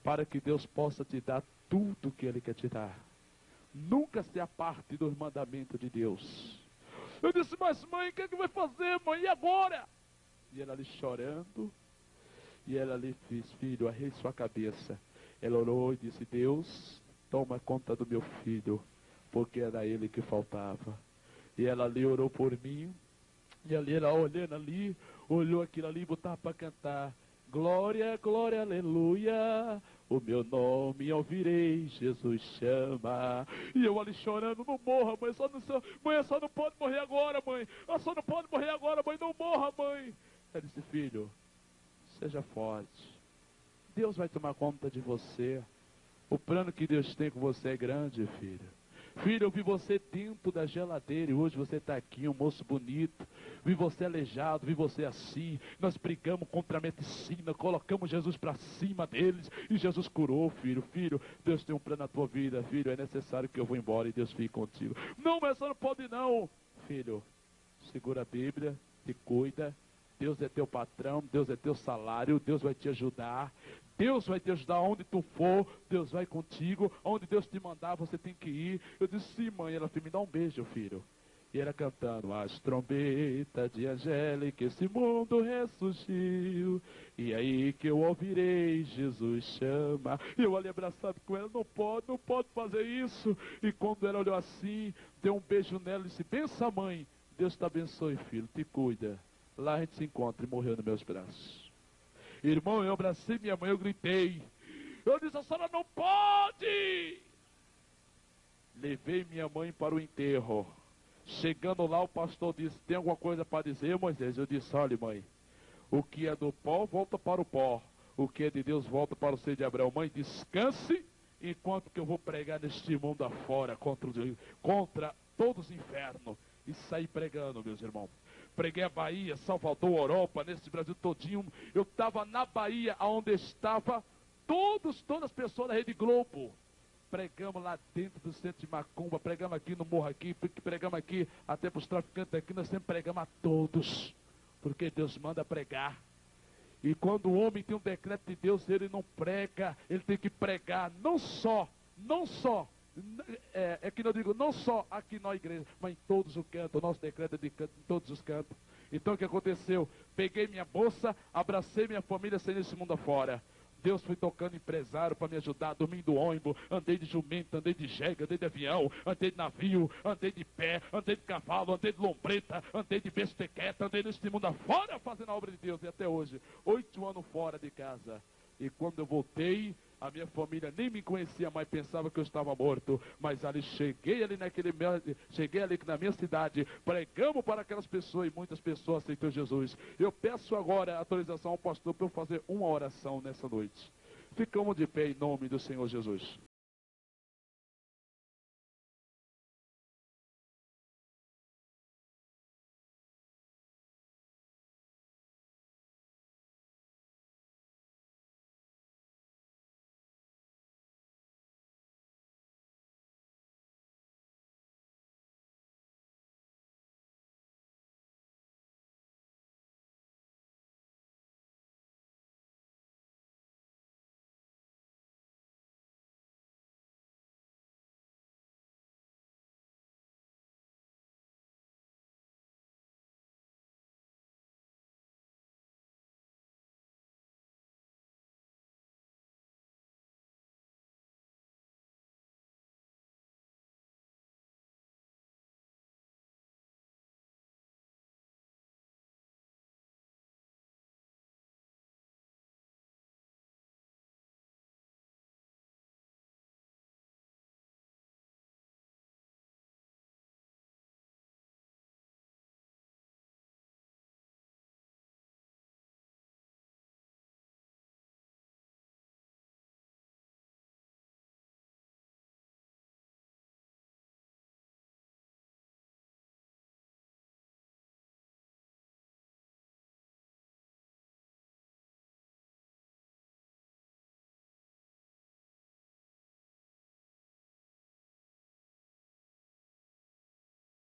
para que Deus possa te dar tudo que Ele quer te dar. Nunca se aparte dos mandamentos de Deus. Eu disse, mas mãe, o que é que vai fazer, mãe? E agora? E ela ali chorando, e ela ali fez, filho, arrei sua cabeça. Ela orou e disse, Deus, toma conta do meu filho, porque era ele que faltava. E ela ali orou por mim, e ali ela olhando ali, olhou aquilo ali e botava para cantar. Glória, glória, aleluia, o meu nome ouvirei, Jesus chama. E eu ali chorando, não morra, mãe, mãe, a só não pode morrer agora, mãe. A só não pode morrer agora, mãe, não morra, mãe. Ela disse, filho, seja forte. Deus vai tomar conta de você. O plano que Deus tem com você é grande, filho. Filho, eu vi você dentro da geladeira e hoje você está aqui, um moço bonito. Vi você aleijado, vi você assim. Nós brigamos contra a medicina, colocamos Jesus para cima deles e Jesus curou, filho. Filho, Deus tem um plano na tua vida, filho. É necessário que eu vou embora e Deus fique contigo. Não, mas você não pode não. Filho, segura a Bíblia, te cuida. Deus é teu patrão, Deus é teu salário, Deus vai te ajudar. Deus vai te ajudar onde tu for, Deus vai contigo, onde Deus te mandar, você tem que ir. Eu disse, sim, mãe. Ela falou, me dá um beijo, filho. E ela cantando, as trombetas de Angélica, esse mundo ressurgiu. E aí que eu ouvirei, Jesus chama. E eu ali abraçado com ela, não pode fazer isso. E quando ela olhou assim, deu um beijo nela e disse, bença, mãe. Deus te abençoe, filho, te cuida. Lá a gente se encontra e morreu nos meus braços. Irmão, eu abracei minha mãe, eu gritei. Eu disse, a senhora não pode. Levei minha mãe para o enterro. Chegando lá, o pastor disse, tem alguma coisa para dizer, Moisés? Eu disse, olha, mãe, o que é do pó, volta para o pó. O que é de Deus, volta para o seio de Abraão. Mãe, descanse, enquanto que eu vou pregar neste mundo afora, contra todos os infernos. E saí pregando, meus irmãos. Preguei a Bahia, Salvador, Europa, nesse Brasil todinho. Eu estava na Bahia, onde estava todas as pessoas da Rede Globo. Pregamos lá dentro do centro de Macumba, pregamos aqui no morro aqui, pregamos aqui até para os traficantes aqui, nós sempre pregamos a todos, porque Deus manda pregar. E quando o homem tem um decreto de Deus, ele não prega, ele tem que pregar, não só, é que eu digo, não só aqui na igreja, mas em todos os cantos. O nosso decreto é de canto em todos os cantos. Então o que aconteceu? Peguei minha bolsa, abracei minha família, saí nesse mundo afora. Deus foi tocando empresário para me ajudar, dormindo ônibus, andei de jumento, andei de jegue, andei de avião, andei de navio, andei de pé, andei de cavalo, andei de lombreta, andei de bestequeta, andei nesse mundo afora fazendo a obra de Deus. E até hoje, 8 anos fora de casa. E quando eu voltei, a minha família nem me conhecia mais, pensava que eu estava morto. Mas ali cheguei ali na minha cidade, pregamos para aquelas pessoas e muitas pessoas aceitou Jesus. Eu peço agora a autorização ao pastor para eu fazer uma oração nessa noite. Ficamos de pé em nome do Senhor Jesus.